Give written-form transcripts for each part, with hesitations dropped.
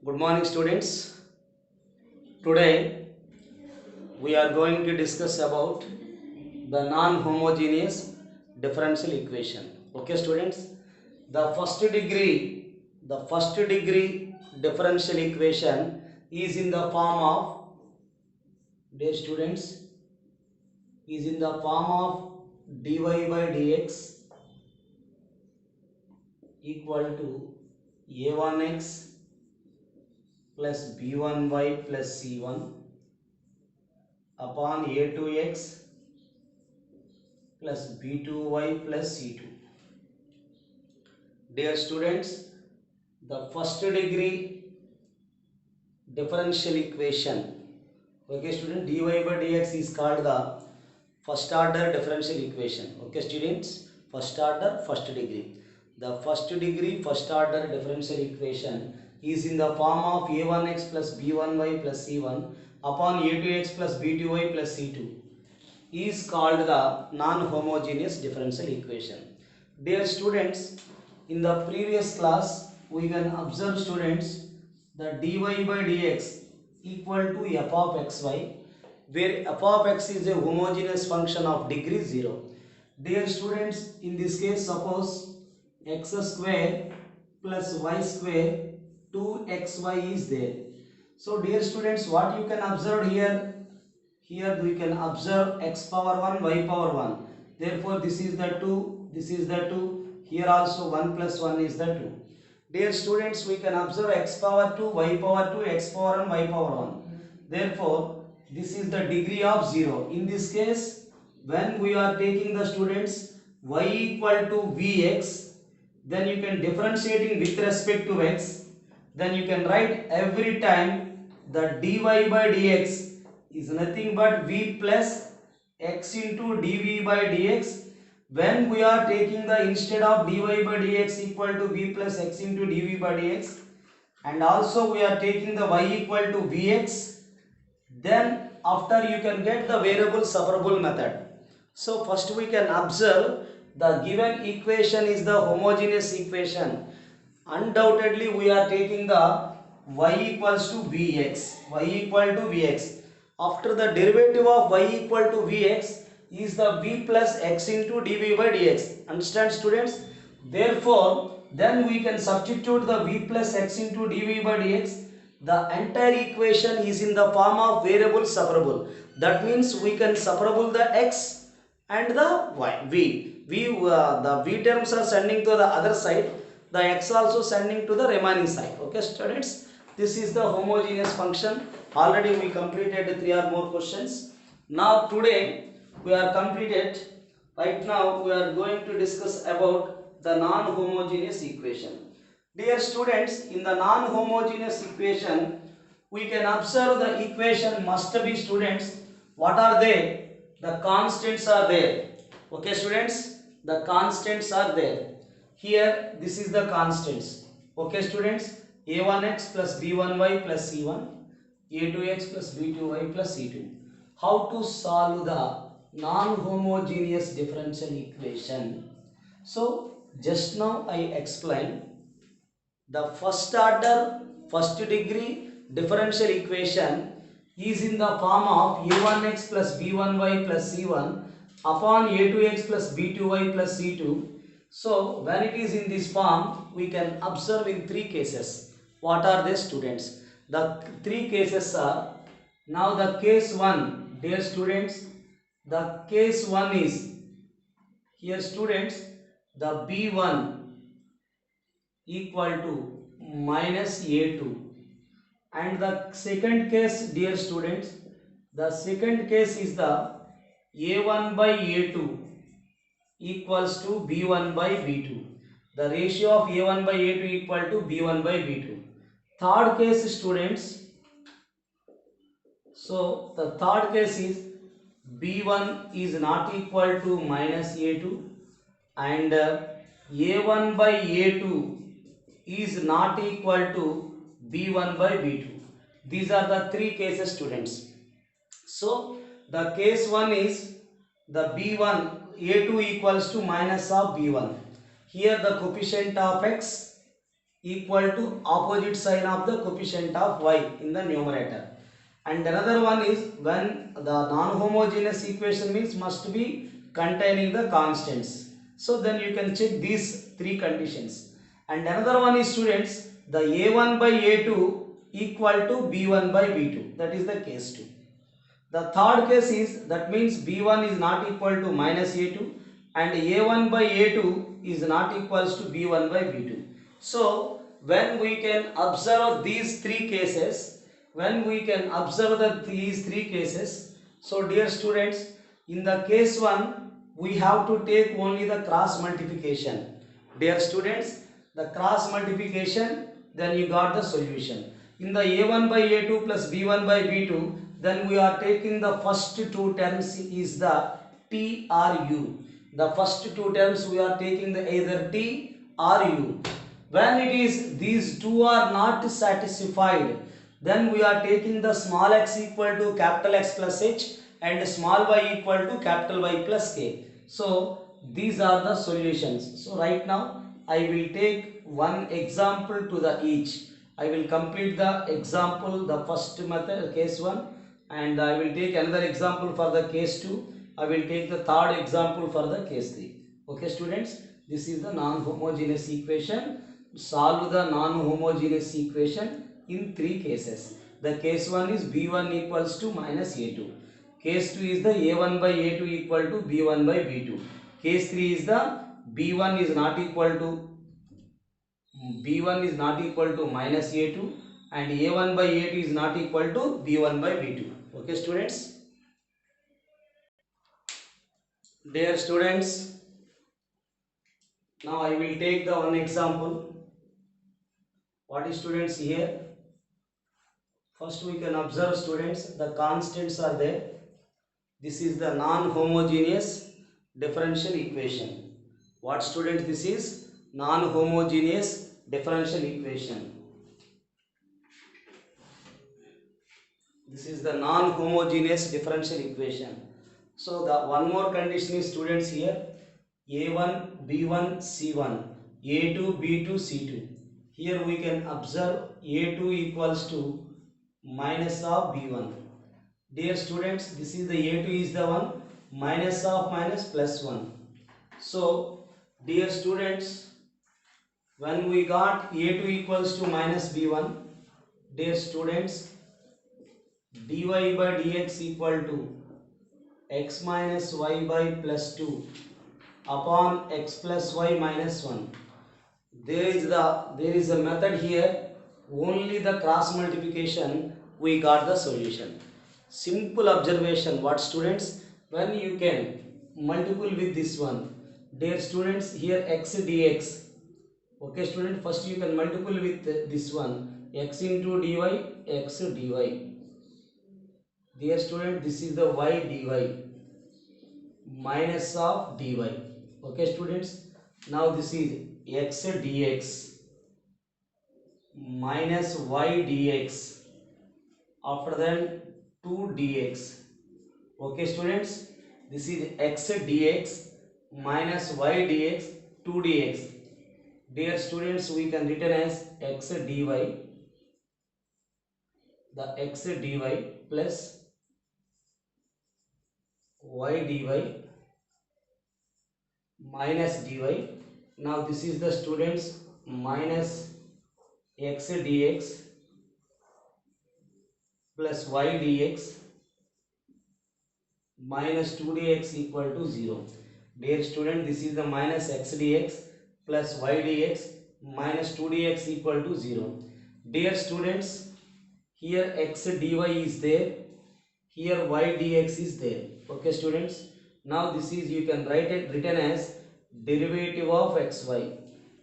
Good morning, students. Today we are going to discuss about the non-homogeneous differential equation. Okay, students. The first degree differential equation is in the form of, dear students, is in the form of dy by dx equal to a1x plus b1y plus c1 upon a2x plus b2y plus c2. Dear students, the first degree differential equation, okay student, dy by dx is called the first order differential equation. Okay students, first order, first degree. The first degree first order differential equation is in the form of a1x plus b1y plus c1 upon a2x plus b2y plus c2 is called the non-homogeneous differential equation. Dear students, in the previous class we can observe students the dy by dx equal to f of xy, where f of x is a homogeneous function of degree 0. Dear students, in this case suppose x square plus y square 2xy is there. So dear students, what you can observe here? Here we can observe x power 1, y power 1. Therefore, this is the 2, this is the 2. Here also 1 plus 1 is the 2. Dear students, we can observe x power 2, y power 2, x power 1, y power 1. Therefore, this is the degree of 0. In this case, when we are taking the students y equal to vx, then you can differentiating with respect to x. Then you can write every time the dy by dx is nothing but v plus x into dv by dx. When we are taking the instead of dy by dx equal to v plus x into dv by dx, and also we are taking the y equal to vx, then after you can get the variable separable method. So first we can observe the given equation is the homogeneous equation. Undoubtedly we are taking the y equals to vx, y equal to vx. After the derivative of y equal to vx is the v plus x into dv by dx. Understand students? Therefore, then we can substitute the v plus x into dv by dx. The entire equation is in the form of variable separable. That means we can separable the x and the y. The v terms are sending to the other side. The x also sending to the remaining side. Okay students, this is the homogeneous function. Already we completed 3 or more questions. Now today we are completed. Right now we are going to discuss about the non-homogeneous equation. Dear students, in the non-homogeneous equation, we can observe the equation must be students. What are they? The constants are there. Okay students, the constants are there. Here this is the constants. Okay students, a1x plus b1y plus c1, a2x plus b2y plus c2. How to solve the non-homogeneous differential equation? So just now I explained the first order, first degree differential equation is in the form of a1x plus b1y plus c1 upon a2x plus b2y plus c2. So when it is in this form, we can observe in 3 cases. What are they students? The 3 cases are, now the case 1, dear students, the case 1 is, here students, the b1 equal to minus a2, and the second case, dear students, the second case is the a1 by a2 equals to b1 by b2. The ratio of a1 by a2 equal to b1 by b2. Third case students, so the third case is b1 is not equal to minus a2 and a1 by a2 is not equal to b1 by b2. These are the 3 cases students. So the case 1 is the b1 a2 equals to minus of b1. Here the coefficient of x equal to opposite sign of the coefficient of y in the numerator. And another one is when the non-homogeneous equation means must be containing the constants. So then you can check these three conditions. And another one is students, the a1 by a2 equal to b1 by b2. That is the case 2. The third case is that means b1 is not equal to minus a2 and a1 by a2 is not equals to b1 by b2. So when we can observe these three cases, so dear students, in the case 1 we have to take only the cross multiplication. Dear students, the cross multiplication, then you got the solution. In the a1 by a2 plus b1 by b2, then we are taking the first two terms is the t or u. The first two terms we are taking the either t or u. When it is these two are not satisfied, then we are taking the small x equal to capital X plus h and small y equal to capital Y plus k. So these are the solutions. So right now I will take one example to the each. I will complete the example, the first method, case 1, and I will take another example for the case 2. I will take the third example for the case 3. Okay students, this is the non-homogeneous equation. Solve the non-homogeneous equation in three cases. The case 1 is b1 equals to minus a2. Case 2 is the a1 by a2 equal to b1 by b2. Case 3 is the b1 is not equal to minus a2 and a1 by a2 is not equal to b1 by b2. Okay students. Dear students, now I will take the one example. What is students here? First we can observe students, the constants are there. This is the non-homogeneous differential equation. What students this is? Non-homogeneous differential equation. This is the non-homogeneous differential equation. So the one more condition is students here, a1 b1 c1, a2 b2 c2. Here we can observe a2 equals to minus of b1. Dear students, this is the a2 is the one, minus of minus plus 1. So dear students, when we got a2 equals to minus b1, dear students, dy by dx equal to x minus y by plus 2 upon x plus y minus 1. There is a method here, only the cross multiplication we got the solution. Simple observation, what students, when you can multiple with this one, dear students, here x dx. Okay student, first you can multiple with this one, x into dy, x dy. Dear student, this is the y dy minus of dy. Okay students, now this is x dx minus y dx, after that 2 dx. Okay students, this is x dx minus y dx 2 dx. Dear students, we can written as x dy, the x dy plus y dy minus dy. Now this is the students minus x dx plus y dx minus 2 dx equal to 0. Dear student, this is the minus x dx plus y dx minus 2 dx equal to 0. Dear students, here x dy is there, here y dx is there. Okay students, now this is you can write it written as derivative of xy.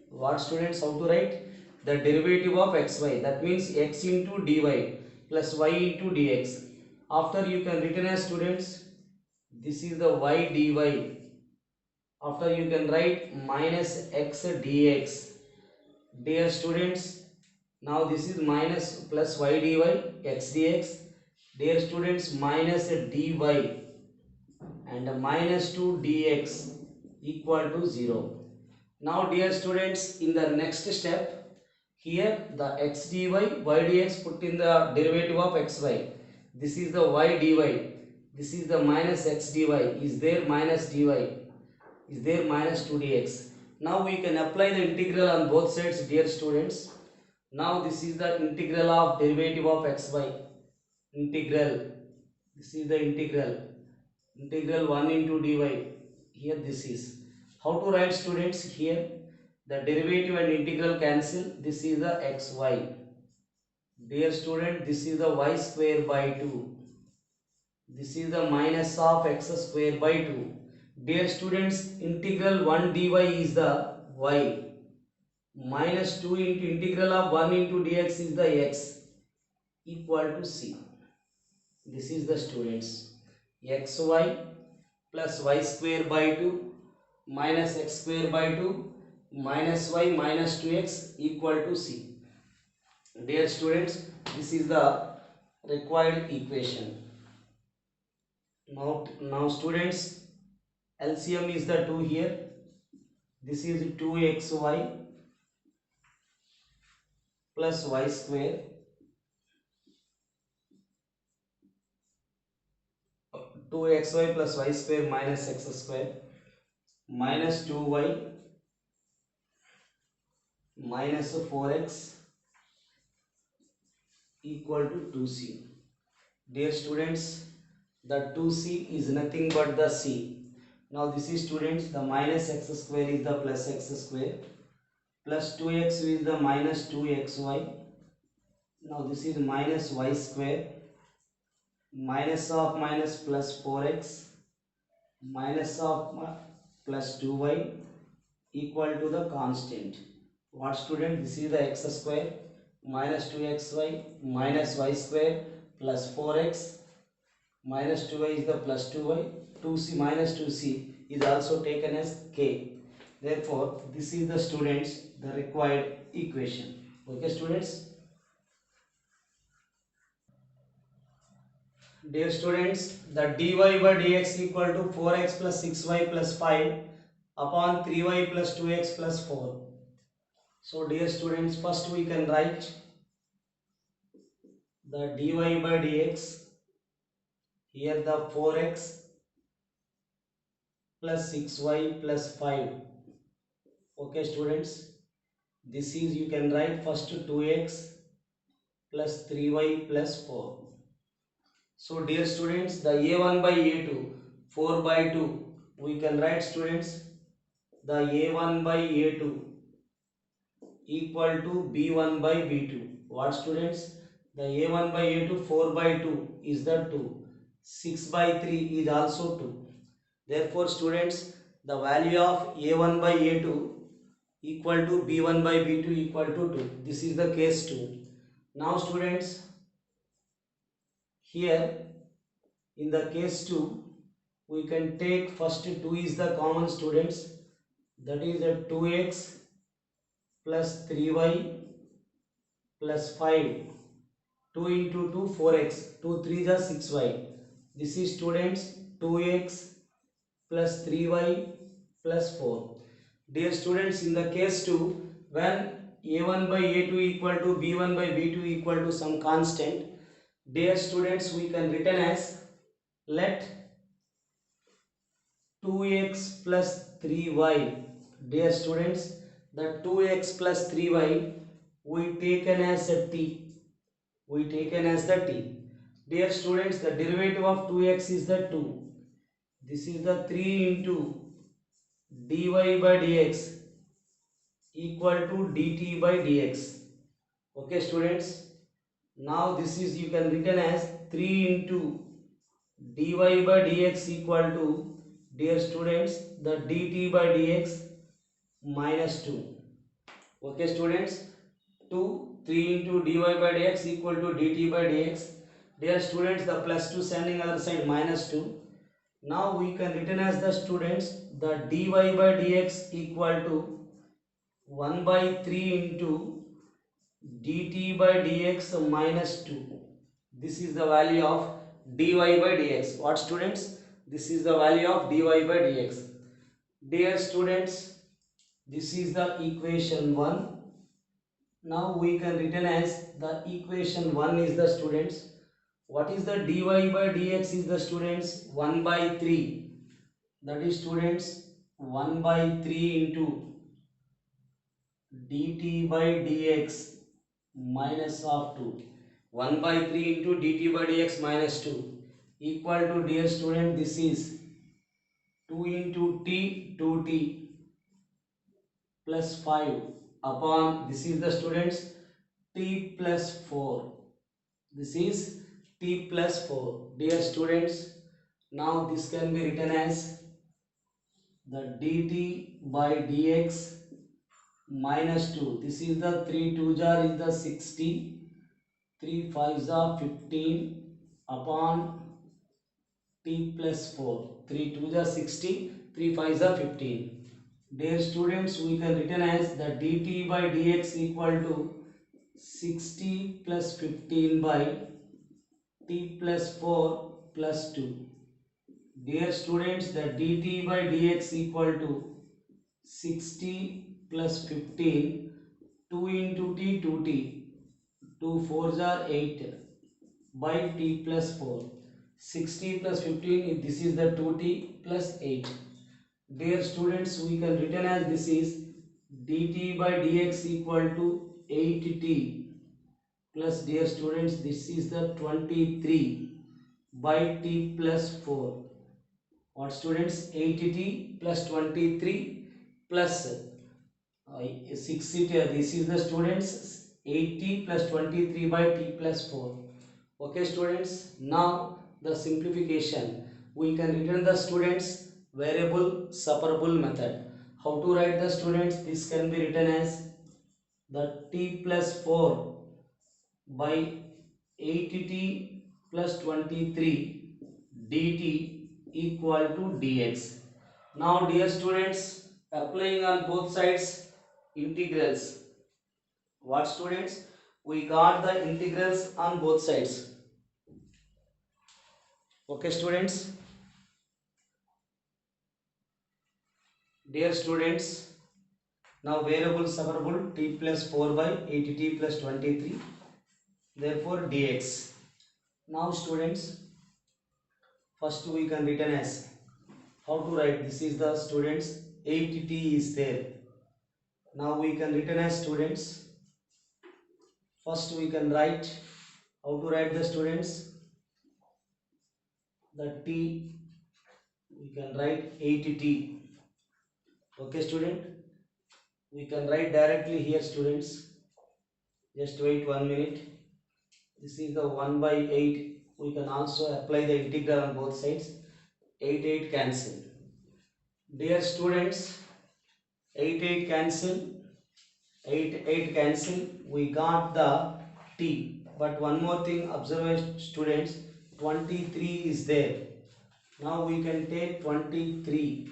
What students, how to write? The derivative of xy, that means x into dy plus y into dx. After you can written as students, this is the y dy. After you can write minus x dx. Dear students, now this is minus plus y dy x dx. Dear students, minus dy and minus 2 dx equal to 0. Now dear students, in the next step, Here the x dy, y dx put in the derivative of xy. This is the y dy. This is the minus x dy. Is there minus dy? Is there minus 2 dx? Now we can apply the integral on both sides, dear students. Now this is the integral of derivative of xy. Integral. This is the integral. Integral 1 into dy. Here this is. How to write, students? Here the derivative and integral cancel. This is the xy. Dear student, this is the y square by 2. This is the minus of x square by 2. Dear students, integral 1 dy is the y. Minus 2 into integral of 1 into dx is the x, equal to c. This is the, students, xy plus y square by 2 minus x square by 2 minus y minus 2x equal to c. Dear students, this is the required equation. Now students, LCM is the 2 here. This is 2xy plus y square 2xy plus y square minus x square minus 2y minus 4x equal to 2c. Dear students, the 2c is nothing but the c. Now this is, students, the minus x square is the plus x square plus 2x is the minus 2xy. Now this is minus y square minus of minus plus 4x minus of plus 2y equal to the constant. What, student? This is the x square minus 2xy minus y square plus 4x minus 2y is the plus 2y. 2c minus 2c is also taken as k. Therefore this is the, students, the required equation. Okay, students. Dear students, the dy by dx equal to 4x plus 6y plus 5 upon 3y plus 2x plus 4. So dear students, first we can write the dy by dx. Here the 4x plus 6y plus 5. Okay, students, this is, you can write first 2x plus 3y plus 4. So dear students, the a1 by a2, 4 by 2, we can write, students, the a1 by a2 equal to b1 by b2. What, students? The a1 by a2, 4 by 2 is the 2. 6 by 3 is also 2. Therefore, students, the value of a1 by a2 equal to b1 by b2 equal to 2. This is the case 2. Now, students, here in the case 2, we can take first 2 is the common, students, that is the 2x plus 3y plus 5. 2 into 2, 4x, 2 3 is 6y. This is, students, 2x plus 3y plus 4. Dear students, in the case 2, when a1 by a2 equal to b1 by b2 equal to some constant, dear students, we can written as, let 2x plus 3y. Dear students, the 2x plus 3y we taken as a t. We taken as the t. Dear students, the derivative of 2x is the 2. This is the 3 into dy by dx equal to dt by dx. Okay, students. Now this is, you can written as 3 into dy by dx equal to, dear students, the dt by dx minus 2. Okay, students. 3 into dy by dx equal to dt by dx. Dear students, the plus 2 sending other side minus 2. Now we can written as the, students, the dy by dx equal to 1 by 3 into dt by dx minus 2. This is the value of dy by dx. What, students? This is the value of dy by dx. Dear students, this is the equation 1. Now we can written as the equation 1 is the students. What is the dy by dx is the students 1 by 3. That is students 1 by 3 into dt by dx minus of 2. 1 by 3 into dt by dx minus 2 equal to, dear student, this is 2 into t 2t plus 5 upon, this is the students t plus 4. This is t plus 4. Dear students, now this can be written as the dt by dx minus 2. This is the 3 2 jar is the 60, 3 5 are 15 upon t plus 4. 3 2 are 60, 3 5 are 15. Dear students, we can written as the dt by dx equal to 60 plus 15 by t plus 4 plus 2. Dear students, the dt by dx equal to 60 plus 15, 2 into t 2t, 2 4s are 8 by t plus 4. 60 plus 15, this is the 2t plus 8. Dear students, we can written as this is dt by dx equal to 8t plus, dear students, this is the 23 by t plus 4. What students? 80t plus 23 plus 60t. This is the students 80 plus 23 by t plus 4. Okay students, now the simplification. We can return the students variable separable method. How to write the students? This can be written as the t plus 4 by 80t plus 23 dt equal to dx. Now dear students, applying on both sides integrals. What students? We got the integrals on both sides. Okay students. Dear students, now variable separable t plus 4 by 80t plus 23, therefore dx. Now students, first we can written as, how to write? This is the students 80t is there. Now we can written as students, first we can write, how to write the students, the t, we can write 80t. Okay student, we can write directly here students, just wait 1 minute. This is the 1 by 8, we can also apply the integral on both sides. 8 8 cancel. Dear students, 8 8 cancel, 8 8 cancel, we got the t. But one more thing, observe students, 23 is there. Now we can take 23.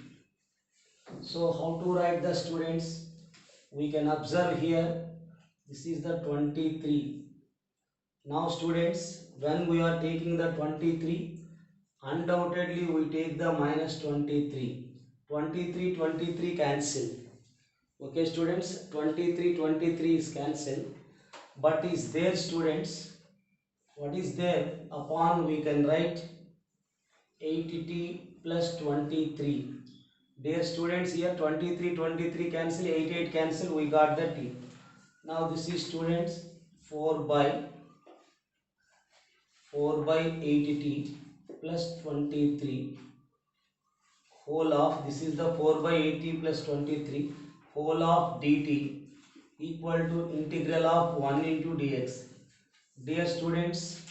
So how to write the students? We can observe here, this is the 23. Now students, when we are taking the 23, undoubtedly we take the minus 23. 23 23 cancel. Okay students, 23 23 is cancelled. But is there students, what is there? Upon we can write 80t plus 23. Dear students, here 23 23 cancel, 8 8 cancel, we got the t. Now this is students 4 by 80t plus 23 whole of, this is the 4 by 80 plus 23 whole of dt equal to integral of 1 into dx. Dear students,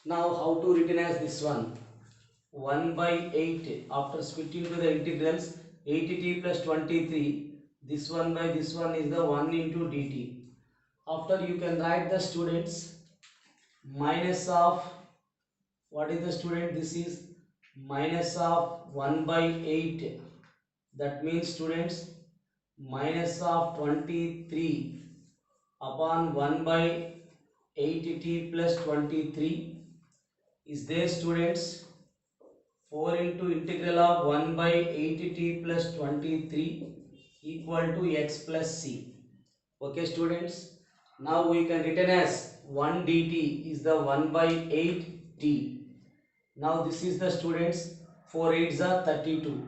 now how to written as this one? 1 by 8, after splitting to the integrals, 80t plus 23, this one by this one is the 1 into dt. After you can write the students minus of, what is the student? This is minus of 1 by 8. That means students minus of 23 upon 1 by 80t plus 23 is there students. 4 into integral of 1 by 80t plus 23 equal to x plus c. Okay students, Now we can written as 1 dt is the 1 by 8 t. Now this is the students, 4 8s are 32.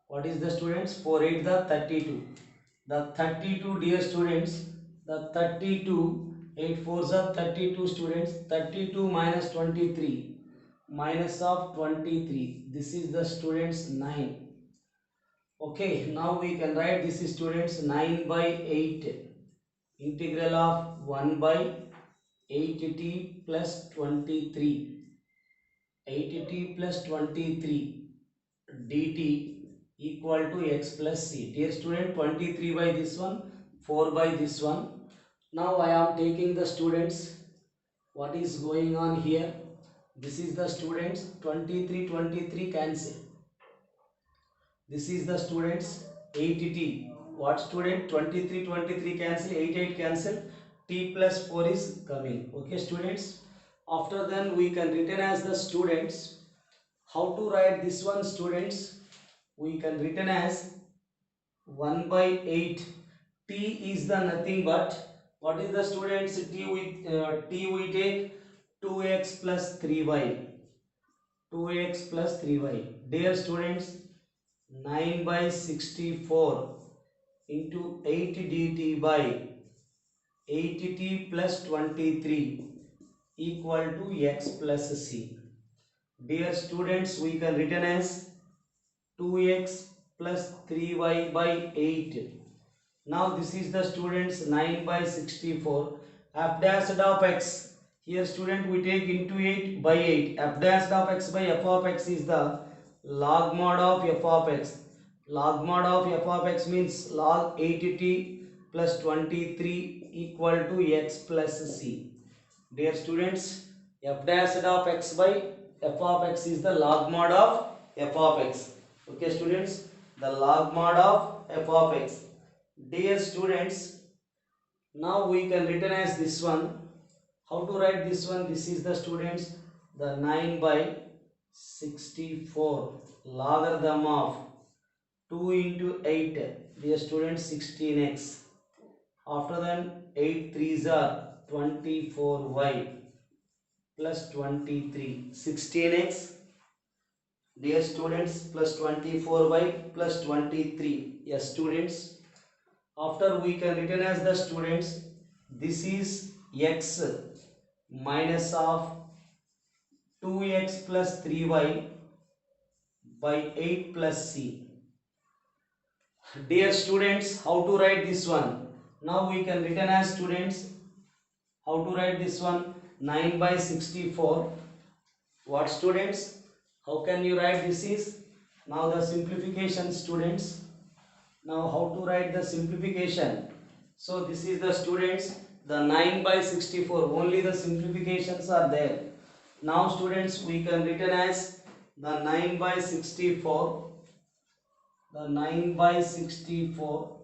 What is the students? 4 8s are 32. The 32, dear students, the 32, 8 4s are 32 students, 32 minus 23, minus of 23. This is the students 9. Okay, now we can write this is students 9 by 8. Integral of 1 by 8t plus 23. 8t plus 23 dt equal to x plus c. Dear student, 23 by this one, 4 by this one. Now I am taking the students. What is going on here? This is the students, 23 23 cancel. This is the students 8t. What student? 23 23 cancel, 8 8 cancel. T plus 4 is coming. Okay students. After then we can written as the students. How to write this one students? We can written as 1 by 8. T is the nothing but, what is the students? T we take 2x plus 3y. 2x plus 3y. Dear students, 9 by 64 into 8 dt by 8t plus 23 equal to x plus c. Dear students, we can written as 2x plus 3y by 8. Now this is the students 9 by 64. F dash of x. Here student we take into 8 by 8. F dash of x by f of x is the log mod of f of x. Log mod of f of x means log 8t plus 23 equal to x plus c. Dear students, f dash of x by f of x is the log mod of f of x. Okay students, the log mod of f of x. Dear students, now we can written as this one. How to write this one? This is the students, the 9 by 64 logarithm of 2 into 8. Dear students, 16x. After then 8 3s are 24y plus 23. 16x. Dear students, plus 24y plus 23. Yes students. After we can written as the students, this is x minus of 2x plus 3y by 8 plus c. Dear students, how to write this one? Now we can written as students, how to write this one? 9 by 64. What students? How can you write this is? Now the simplification students. Now how to write the simplification? So this is the students, the 9 by 64, only the simplifications are there. Now students, we can written as the 9 by 64, the 9 by 64,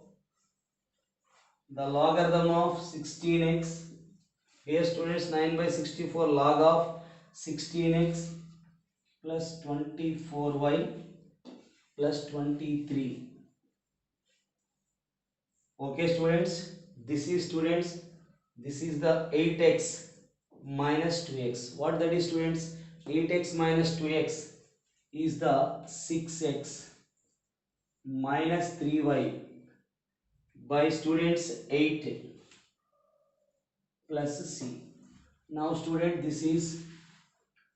the logarithm of 16x. Here students, 9 by 64 log of 16x plus 24y plus 23. Okay students, this is students, this is the 8x minus 2x. What that is students? 8x minus 2x is the 6x minus 3y by students 8 plus c. Now student, this is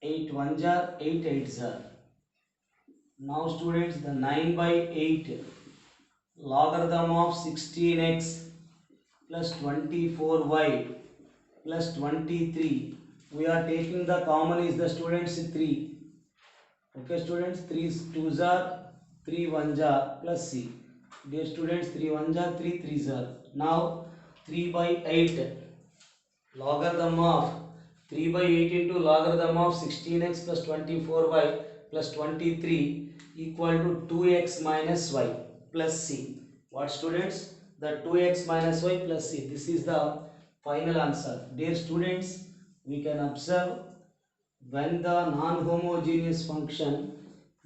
8 1s are 8 8s are. Now students, the 9 by 8 logarithm of 16x plus 24y plus 23. We are taking the common is the students 3. Okay students, 3 2s are 3 1s are plus c. Dear students, 3 1s are 3 3s are. Now 3 by 8 logarithm of 3 by 8 into logarithm of 16x plus 24y plus 23 equal to 2x minus y plus c. What students? The 2x minus y plus c. This is the final answer. Dear students, we can observe when the non-homogeneous function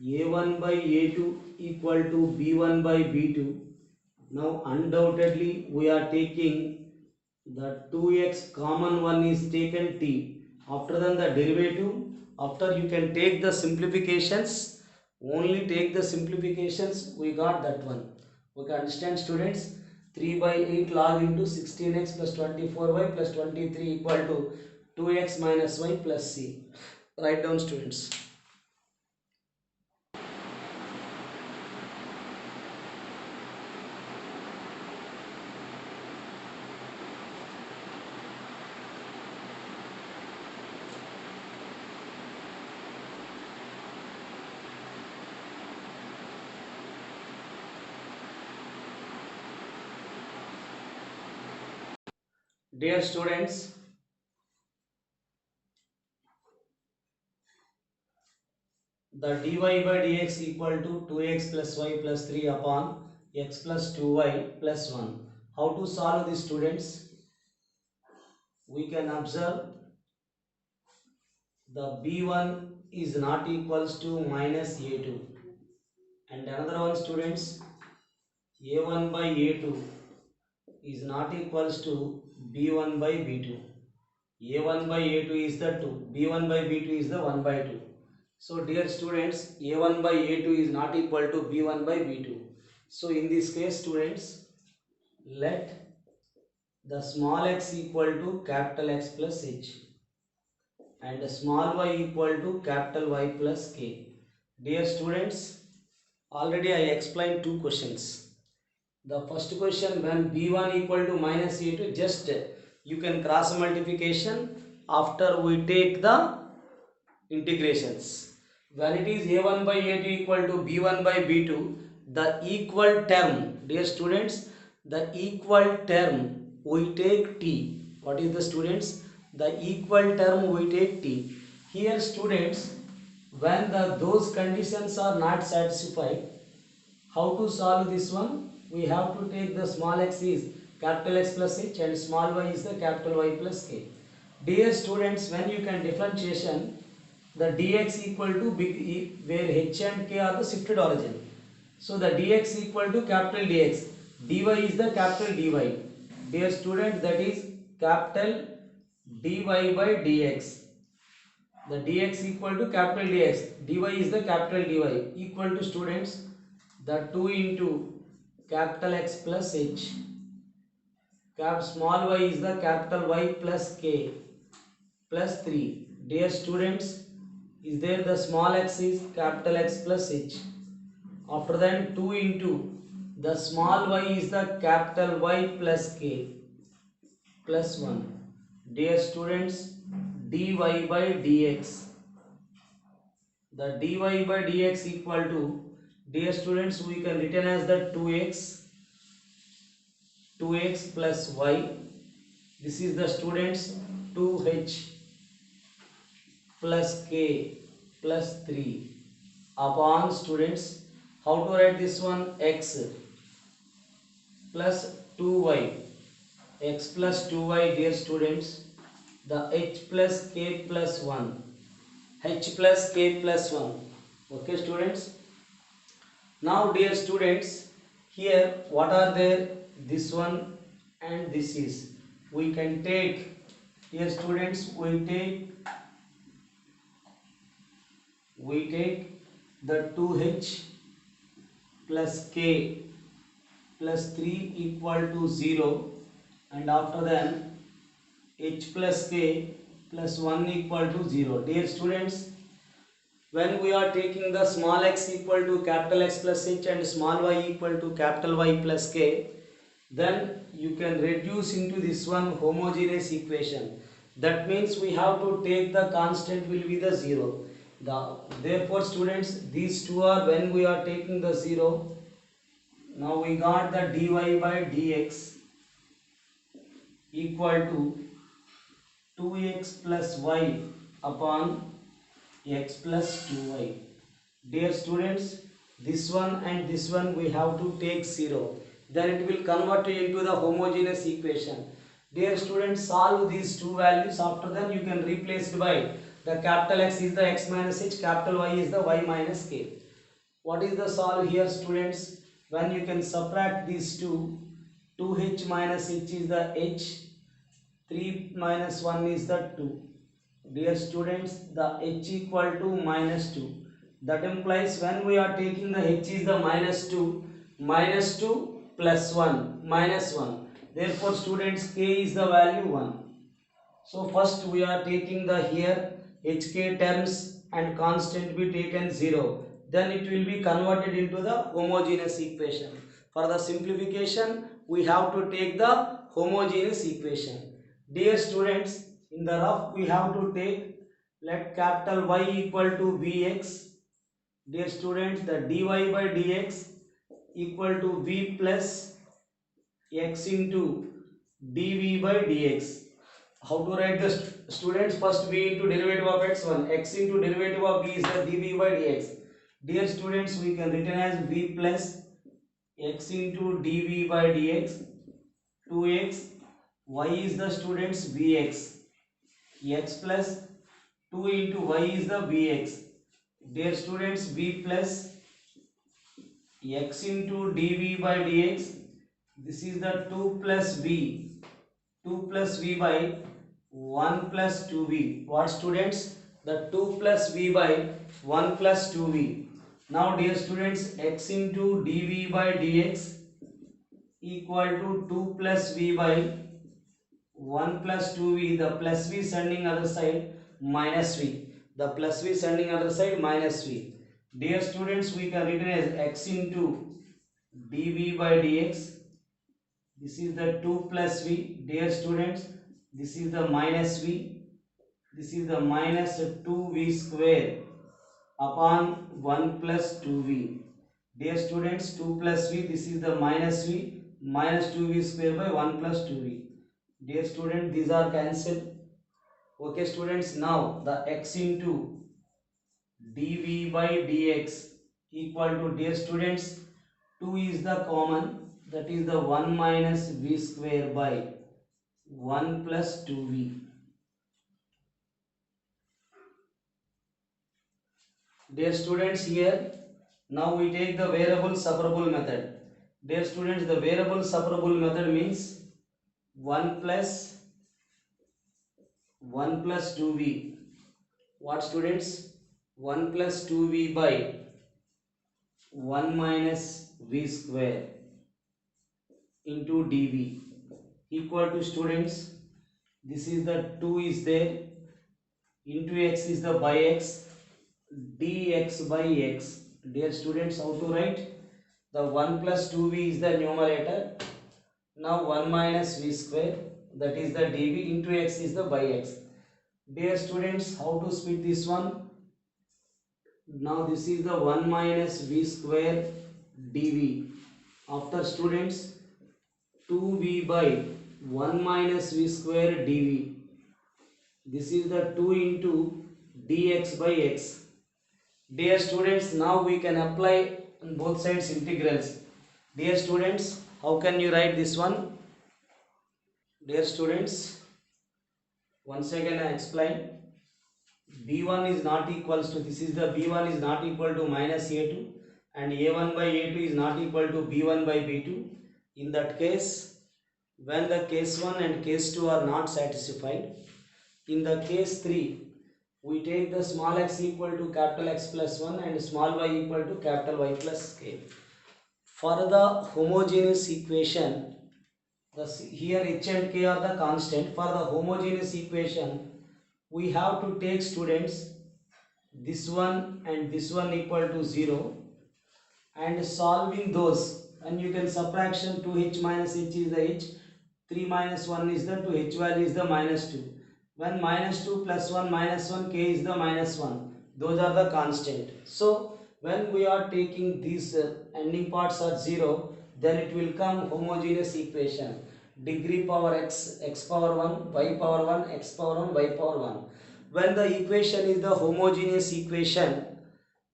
a1 by a2 equal to b1 by b2. Now undoubtedly we are taking the 2x common one is taken t. After then the derivative, after you can take the simplifications, only take the simplifications, we got that one. Okay, understand students? 3 by 8 log into 16x plus 24y plus 23 equal to 2x minus y plus c. Write down students. Dear students, the dy by dx equal to 2x plus y plus 3 upon x plus 2y plus 1. How to solve this students? We can observe the b1 is not equals to minus a2, and another one students, a1 by a2 is not equals to b1 by b2. a1 by a2 is the 2, b1 by b2 is the 1 by 2. So dear students, a1 by a2 is not equal to b1 by b2. So in this case students, let the small x equal to capital X plus h and small y equal to capital Y plus k. Dear students, already I explained two questions. The first question, when b1 equal to minus a2, just you can cross multiplication after we take the integrations. When it is a1 by a2 equal to b1 by b2, the equal term, dear students, the equal term we take t. What is the students? The equal term we take t. Here students, when those conditions are not satisfied, how to solve this one? We have to take the small x is capital X plus h and small y is the capital Y plus k. Dear students, when you can differentiation, the dx equal to big E, where h and k are the shifted origin. So the dx equal to capital dx, dy is the capital dy. Dear student, that is capital dy by dx. The dx equal to capital dx, dy is the capital dy, equal to students, the 2 into capital X plus h, small y is the capital Y plus k plus 3. Dear students, is there the small x is capital X plus h. After that 2 into the small y is the capital Y plus k plus 1. Dear students, dy by dx. The dy by dx equal to, dear students, we can written as the 2x plus y. This is the students 2h plus k plus 3 upon students. How to write this one? X plus 2y. X plus 2y, dear students. The h plus k plus 1. H plus k plus 1. Okay students. Now dear students, here what are there? This one and this is. We can take, dear students, we take the 2h plus k plus 3 equal to 0, and after that h plus k plus 1 equal to 0. Dear students, when we are taking the small x equal to capital X plus h and small y equal to capital Y plus k, then you can reduce into this one homogeneous equation. That means we have to take the constant will be the 0. Therefore students, these two are when we are taking the 0. Now we got the dy by dx equal to 2x plus y upon x plus 2y. Dear students, this one and this one we have to take 0. Then it will convert into the homogeneous equation. Dear students, solve these two values. After that you can replace it by the capital X is the x minus h, capital Y is the y minus k. What is the solve here students? When you can subtract these two, 2h minus h is the h 3 minus 1 is the 2. Dear students, the h equal to minus 2. That implies when we are taking the h is the minus 2 plus 1, minus 1. Therefore, students, k is the value 1. So, first we are taking the here hk terms and constant be taken 0. Then it will be converted into the homogeneous equation. For the simplification, we have to take the homogeneous equation. Dear students, in the rough we have to take, let capital Y equal to Vx. Dear students, the dy by dx equal to V plus x into dv by dx. How to write the students? First v into derivative of x1, x into derivative of v is the dv by dx. Dear students, we can written as v plus x into dv by dx 2x. Y is the students vx, x plus 2 into y is the vx. Dear students, v plus x into dv by dx, this is the 2 plus v, 2 plus v by 1 plus 2v. What students? The 2 plus v by 1 plus 2v. Now dear students, x into dv by dx equal to 2 plus v by 1 plus 2v. The plus v sending other side, minus v. The plus v sending other side, minus v. Dear students, we can written as x into dv by dx. This is the 2 plus v. Dear students, this is the minus v. This is the minus 2v square upon 1 plus 2v. Dear students, 2 plus v. This is the minus v. Minus 2v square by 1 plus 2v. Dear students, these are cancelled. Okay students, now the x into dv by dx equal to, dear students, 2 is the common, that is the 1 minus v square by 1 plus 2v. Dear students, here now we take the variable separable method. Dear students, the variable separable method means 1 plus 2v. What students? 1 plus 2v by 1 minus v square into dv equal to, students, this is the 2 is there, into x is the by x, dx by x. Dear students, how to write? The 1 plus 2v is the numerator. Now 1 minus v square, that is the dv, into x is the by x. Dear students, how to split this one? Now this is the 1 minus v square dv. After students, 2v by 1 minus v square dv. This is the 2 into dx by x. Dear students, now we can apply on both sides integrals. Dear students, how can you write this one? Dear students, once again I explain. b1 is not equals to, this is the b1 is not equal to minus a2, and a1 by a2 is not equal to b1 by b2. In that case, when the case 1 and case 2 are not satisfied, in the case 3, we take the small x equal to capital X plus 1 and small y equal to capital Y plus k. For the homogeneous equation, here h and k are the constant. For the homogeneous equation, we have to take, students, this one and this one equal to 0, and solving those, and you can subtraction 2h minus h is the h, 3 minus 1 is the 2h value is the minus 2. When minus 2 plus 1 minus 1, k is the minus 1. Those are the constant. So when we are taking these ending parts are 0, then it will come homogeneous equation. Degree power x, x power 1, y power 1, x power 1, y power 1. When the equation is the homogeneous equation,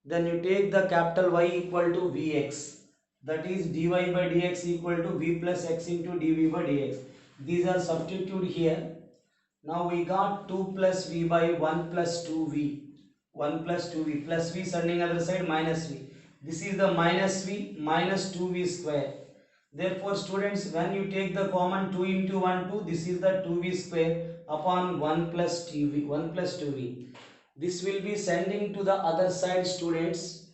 then you take the capital Y equal to Vx. That is dy by dx equal to v plus x into dv by dx. These are substituted here. Now we got 2 plus v by 1 plus 2v. 1 plus 2v plus v sending other side minus v. This is the minus v minus 2v square. Therefore, students, when you take the common 2 into 1, 2, this is the 2v square upon 1 plus 2v, 1 plus 2v. This will be sending to the other side, students.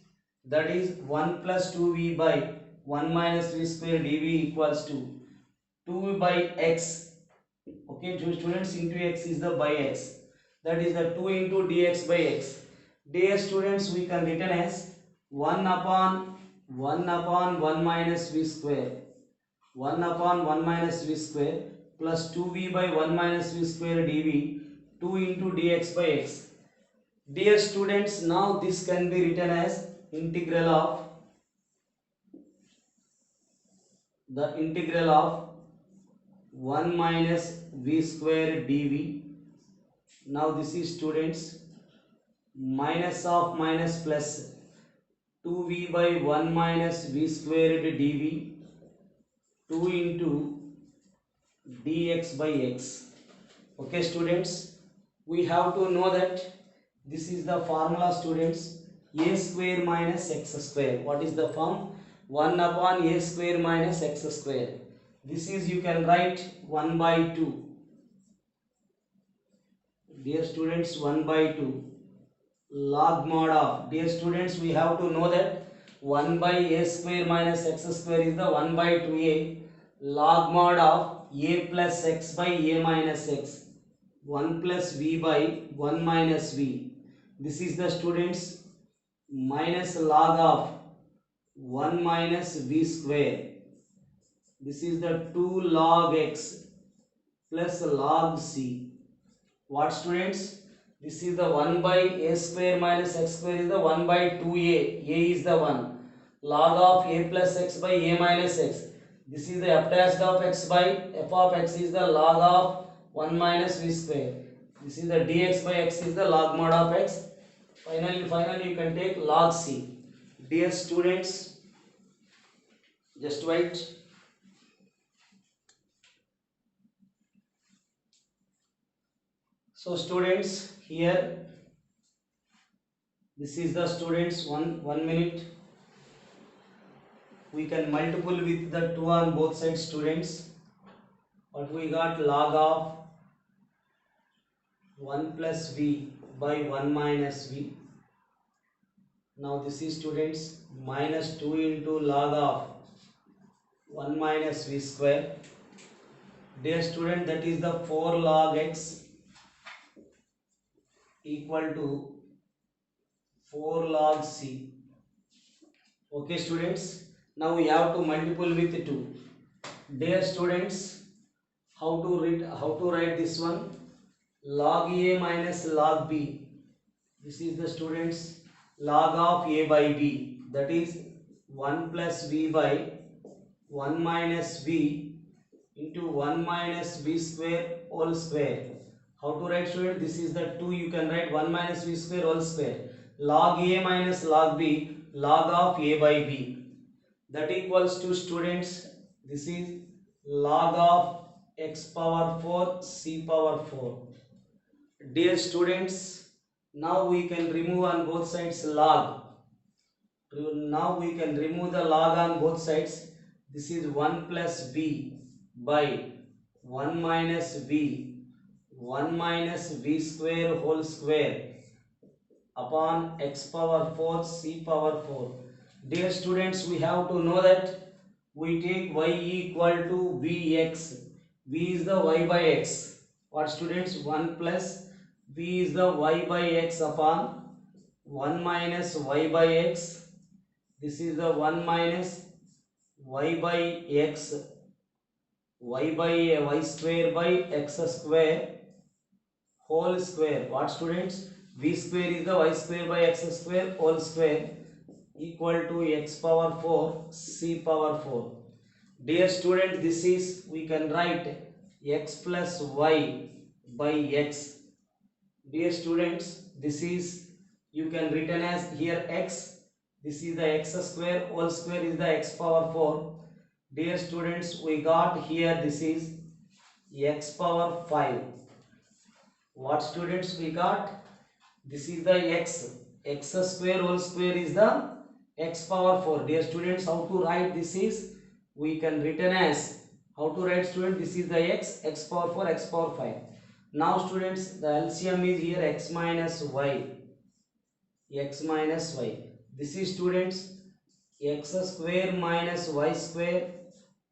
That is 1 plus 2v by 1 minus v square dv equals to 2 by x. Okay, students, into x is the by x. That is the 2 into dx by x. Dear students, we can written as 1 upon 1 minus v square, 1 upon 1 minus v square plus 2v by 1 minus v square dv, 2 into dx by x. Dear students, now this can be written as integral of 1 minus v square dv. Now this is, students, minus of minus plus 2v by 1 minus v squared dv, 2 into dx by x. Okay, students, we have to know that this is the formula, students. A square minus x square. What is the form? 1 upon a square minus x square. This is, you can write 1 by 2. Dear students, 1 by 2 log mod of, dear students, we have to know that 1 by a square minus x square is the 1 by 2a log mod of a plus x by a minus x, 1 plus v by 1 minus v. This is the, students, minus log of 1 minus v square. This is the 2 log x plus log c. What, students? This is the 1 by a square minus x square is the 1 by 2a. A is the 1. Log of a plus x by a minus x. This is the f dash of x by f of x is the log of 1 minus v square. This is the dx by x is the log mod of x. Finally you can take log c. Dear students, just wait. So students, here this is the, students, one minute. We can multiple with the 2 on both sides, students. What we got? Log of 1 plus v by 1 minus v. Now this is, students, minus 2 into log of 1 minus v square. Dear student, that is the 4 log x equal to 4 log c. Okay, students, now we have to multiple with 2. Dear students, how to write this one? Log a minus log b. This is the, students, log of a by b. That is 1 plus v by 1 minus v into 1 minus v square whole square. How to write, student? This is the 2. You can write 1 minus v square whole square. Log a minus log b, log of a by b. That equals to, students, this is log of x power 4 c power 4. Dear students, now we can remove on both sides log. Now we can remove the log on both sides. This is 1 plus v by 1 minus v, 1 minus v square whole square upon x power 4 c power 4. Dear students, we have to know that we take y equal to vx. V is the y by x. What, students? 1 plus v is the y by x upon 1 minus y by x. This is the 1 minus y by x, y by y square by x square whole square. What, students? V square is the y square by x square whole square equal to x power 4 c power 4. Dear student, this is, we can write x plus y by x. Dear students, this is, you can written as here x. This is the x square whole square is the x power 4. Dear students, we got here, this is x power 5. What, students, we got? This is the x square whole square is the x power 4. Dear students, how to write this is we can written as, how to write student, this is the x power 4, x power 5. Now students, the LCM is here x minus y, x minus y. This is students x square minus y square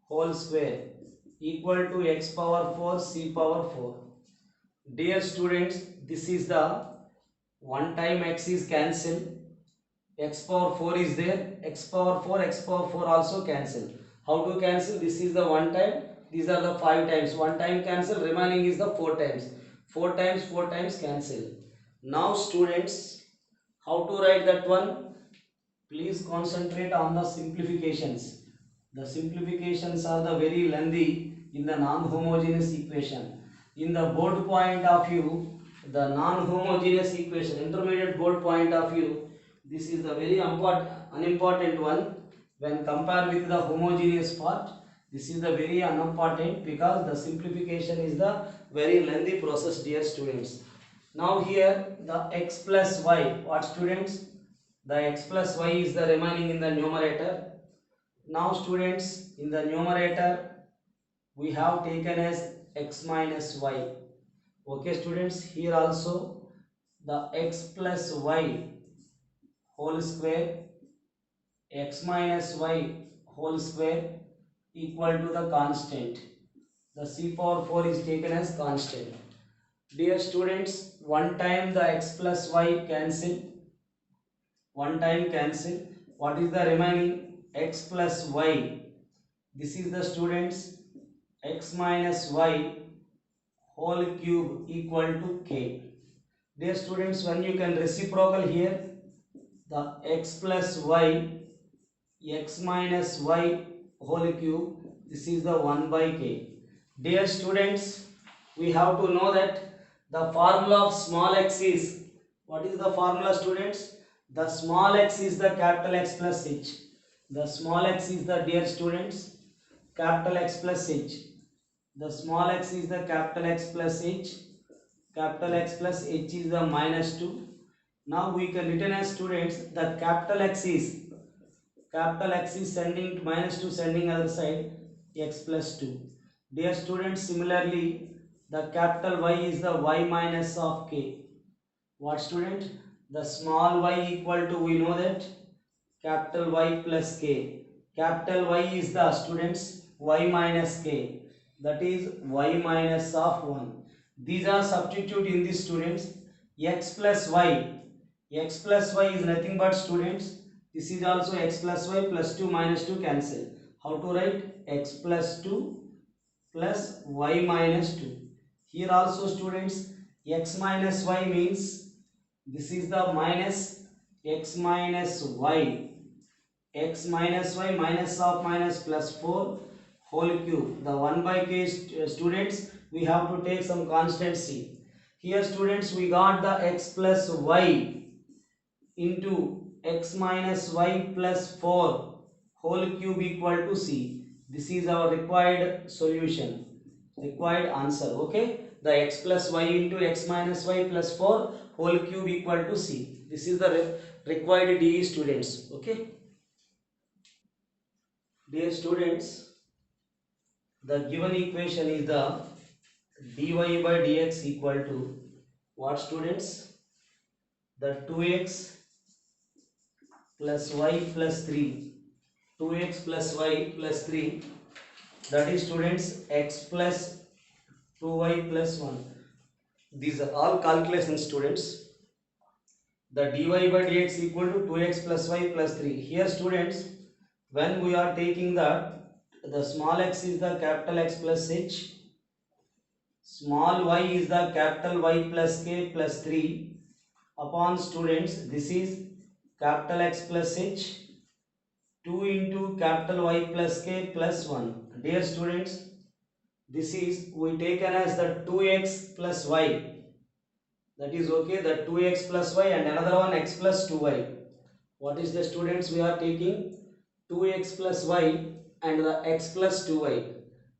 whole square equal to x power 4 c power 4. Dear students, this is the one time x is cancelled, x power 4 is there, x power 4, x power 4 also cancel. How to cancel? This is the one time, these are the 5 times, one time cancel, remaining is the 4 times, 4 times 4 times cancel. Now students, how to write that one? Please concentrate on the simplifications. The simplifications are the very lengthy in the non-homogeneous equation. In the board point of view, the non-homogeneous equation, intermediate board point of view, this is the very unimportant one when compared with the homogeneous part. This is the very unimportant because the simplification is the very lengthy process, dear students. Now here the x plus y, what students? The x plus y is the remaining in the numerator. Now students, in the numerator we have taken as x minus y. Okay students, here also the x plus y whole square, x minus y whole square equal to the constant. The c power 4 is taken as constant. Dear students, one time the x plus y cancel, one time cancel. What is the remaining? X plus y. This is the students x minus y whole cube equal to k. Dear students, when you can reciprocal here, the x plus y, x minus y whole cube, this is the 1 by k. Dear students, we have to know that the formula of small x is, what is the formula students? The small x is the capital X plus h. The small x is the, dear students, capital X plus h. The small x is the capital X plus h. Capital X plus h is the minus 2. Now we can written as students, the capital X is sending to minus 2, sending other side, x plus 2. Dear students, similarly the capital Y is the y minus of k. What student? The small y equal to, we know that, capital Y plus k. Capital Y is the students y minus k, that is y minus of 1. These are substitute in this students. X plus y, x plus y is nothing but students, this is also x plus y, plus 2 minus 2 cancel. How to write? X plus 2 plus y minus 2. Here also students, x minus y means this is the minus x minus y, x minus y minus of minus plus 4 whole cube. The 1 by k students, we have to take some constancy. Here students, we got the x plus y into x minus y plus 4 whole cube equal to c. This is our required solution, required answer. Okay, the x plus y into x minus y plus 4 whole cube equal to c. This is the required DE students. Okay, dear students, the given equation is the dy by dx equal to what students? The 2x plus y plus 3, 2x plus y plus 3, that is students x plus 2y plus 1. These are all calculations students. The dy by dx equal to 2x plus y plus 3. Here students, when we are taking the small x is the capital X plus h, small y is the capital Y plus k plus 3 upon students, this is capital X plus h, 2 into capital Y plus k plus 1. Dear students, this is we taken as the 2x plus y, that is okay, the 2x plus y and another one x plus 2y. What is the students we are taking? 2x plus y and the x plus 2y.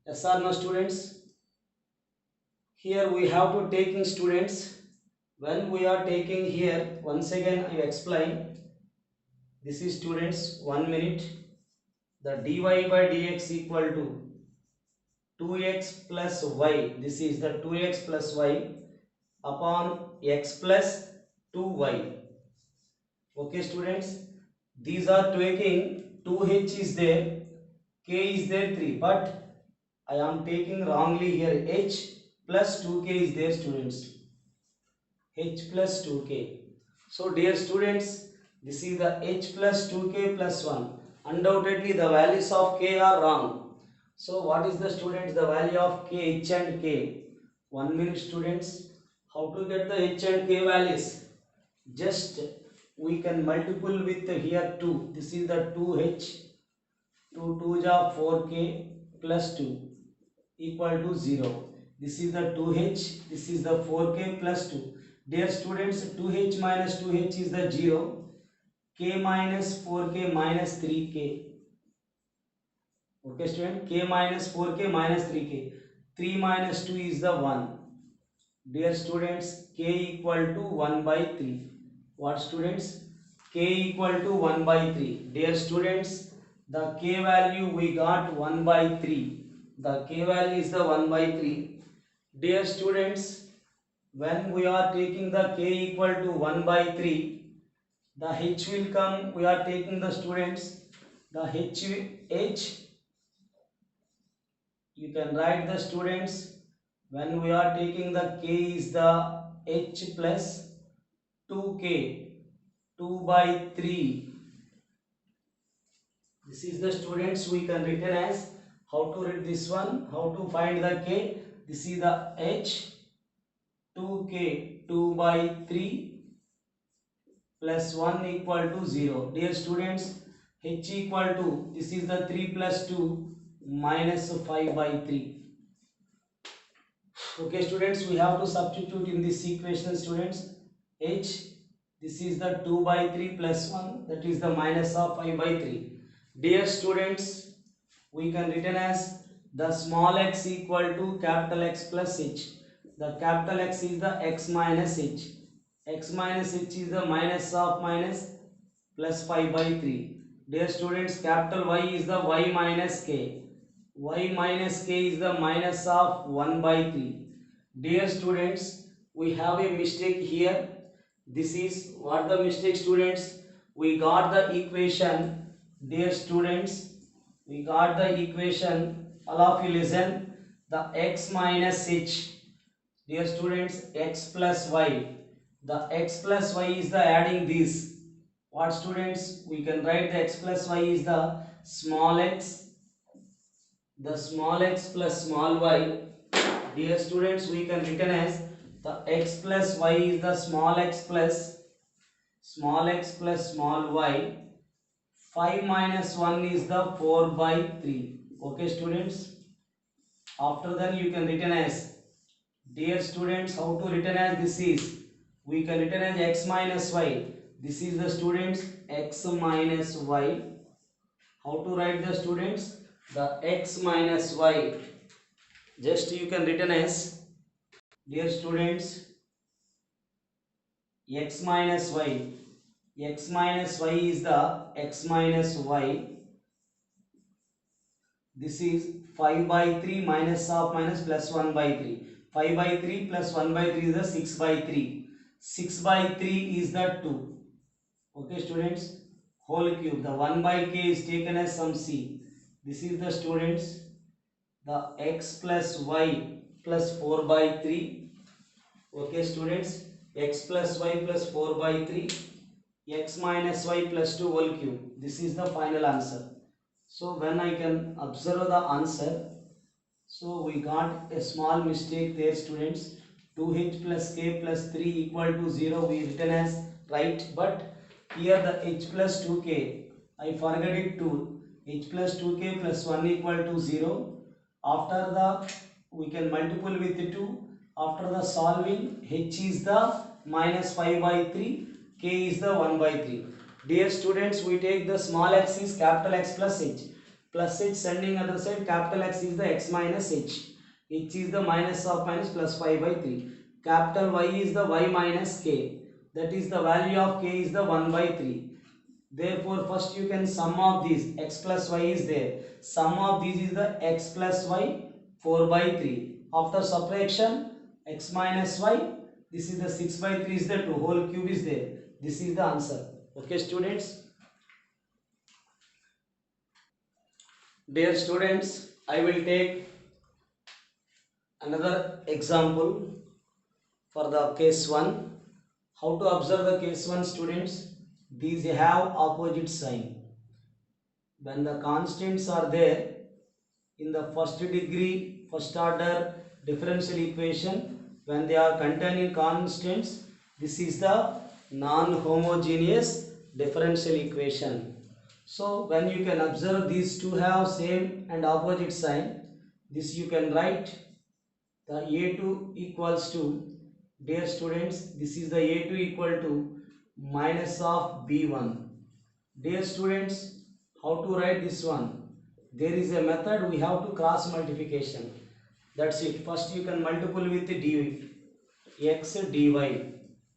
Yes or no students? Here we have to taking students, when we are taking here, once again I explain. This is students, 1 minute. the dy by dx equal to 2x plus y. This is the 2x plus y upon x plus 2y. Okay students, these are taking 2h is there, k is there 3, but I am taking wrongly here, h plus 2k is there students, h plus 2k. So dear students, this is the h plus 2k plus 1. Undoubtedly the values of k are wrong. So what is the students the value of k, h and k? 1 minute students. How to get the h and k values? Just we can multiple with here 2. This is the 2h. 2 2 are 4k plus 2 equal to 0. This is the 2h. This is the 4k plus 2. Dear students, 2h minus 2h is the 0. K minus 4k minus 3k. Okay student, k minus 4k minus 3k. 3 minus 2 is the 1. Dear students, k equal to 1 by 3. What students? K equal to 1 by 3. Dear students, the k value we got 1 by 3. The k value is the 1 by 3. Dear students, when we are taking the k equal to 1 by 3, the h will come, we are taking the students, the h, you can write the students, when we are taking the k is the h plus 2k, 2 by 3. This is the students we can written as, how to read this one, how to find the k, this is the h, 2k, 2 by 3 plus 1 equal to 0. Dear students, h equal to, this is the 3 plus 2 minus 5 by 3. Okay students, we have to substitute in this equation students. H, this is the 2 by 3 plus 1, that is the minus of 5 by 3. Dear students, we can written as the small x equal to capital X plus h. The capital X is the x minus h. X minus h is the minus of minus plus 5 by 3. Dear students, capital Y is the y minus k. Y minus k is the minus of 1 by 3. Dear students, we have a mistake here. This is what the mistake students? We got the equation. Dear students, we got the equation. All of you listen. The x minus h. Dear students, x plus y. The x plus y is the adding this. What students? We can write the x plus y is the small x. The small x plus small y. Dear students, we can written as the x plus y is the small x plus small y. 5 minus 1 is the 4 by 3. Okay students. After that you can written as, dear students, how to written as this is, we can written as x minus y. This is the students x minus y. How to write the students? The x minus y. Just you can written as, dear students, x minus y. X minus y is the x minus y. This is 5 by 3 minus of minus plus 1 by 3. 5 by 3 plus 1 by 3 is the 6 by 3. 6 by 3 is the 2. Okay students, whole cube. The 1 by k is taken as some c. This is the students, the x plus y plus 4 by 3. Okay students, x plus y plus 4 by 3. X minus y plus 2 whole cube. This is the final answer. So when I can observe the answer, so we got a small mistake there students. 2h plus k plus 3 equal to 0 we written as right, but here the h plus 2k, I forgot it too. H plus 2k plus 1 equal to 0. After the, we can multiple with 2. After the solving, h is the minus 5 by 3, k is the 1 by 3. Dear students, we take the small x is capital X plus h. Plus h sending other side, capital X is the x minus h. H is the minus of minus plus 5 by 3. Capital Y is the y minus k. That is the value of k is the 1 by 3. Therefore first you can sum of these. X plus y is there, sum of these is the x plus y 4 by 3. After subtraction, x minus y, this is the 6 by 3 is the 2, whole cube is there. This is the answer. Okay students. Dear students, I will take another example for the case 1. How to observe the case 1 students? These have opposite sign. When the constants are there in the first degree first order differential equation, when they are containing constants, this is the non-homogeneous differential equation. So when you can observe these two have same and opposite sign, this you can write the a2 equals to, dear students, this is the a2 equal to minus of b1. Dear students, how to write this one? There is a method, we have to cross multiplication. That's it. First you can multiple with dy, x dy.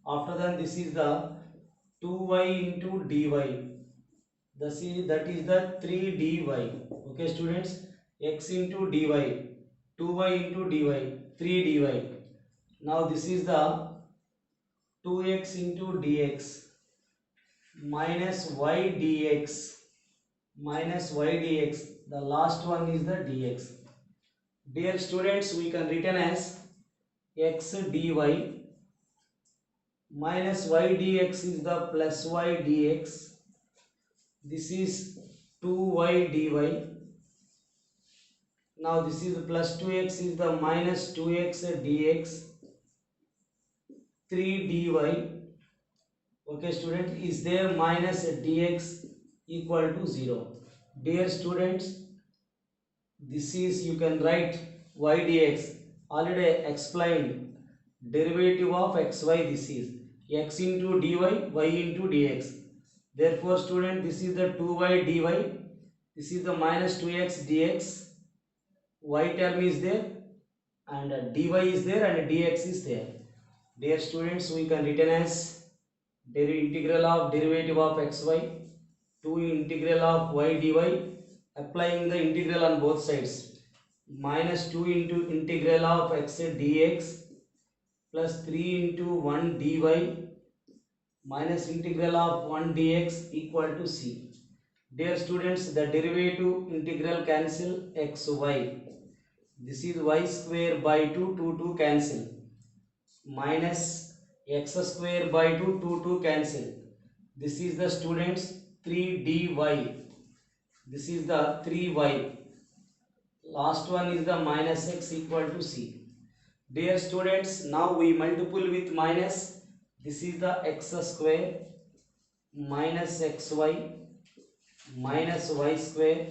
After that this is the 2y into dy. That is the 3 dy. Okay students, x into dy, 2y into dy, 3 dy. Now this is the 2x into dx minus y dx minus y dx. The last one is the dx. Dear students, we can written as x dy minus y dx is the plus y dx. This is 2y dy. Now this is plus 2x is the minus 2x dx, 3 dy. Okay student, is there minus dx equal to 0. Dear students, this is you can write y dx. Already explained derivative of xy. This is x into dy, y into dx. Therefore student, this is the 2y dy, this is the minus 2x dx, y term is there and dy is there and dx is there. Dear students, we can written as integral of derivative of xy to integral of y dy, applying the integral on both sides. Minus 2 into integral of x dx plus 3 into 1 dy minus integral of 1 dx equal to c. Dear students, the derivative integral cancel xy. This is y square by 2, 2 cancel. Minus x square by 2, 2 cancel. This is the students 3 dy. This is the 3y. Last one is the minus x equal to c. Dear students, now we multiple with minus. This is the x square minus xy minus y square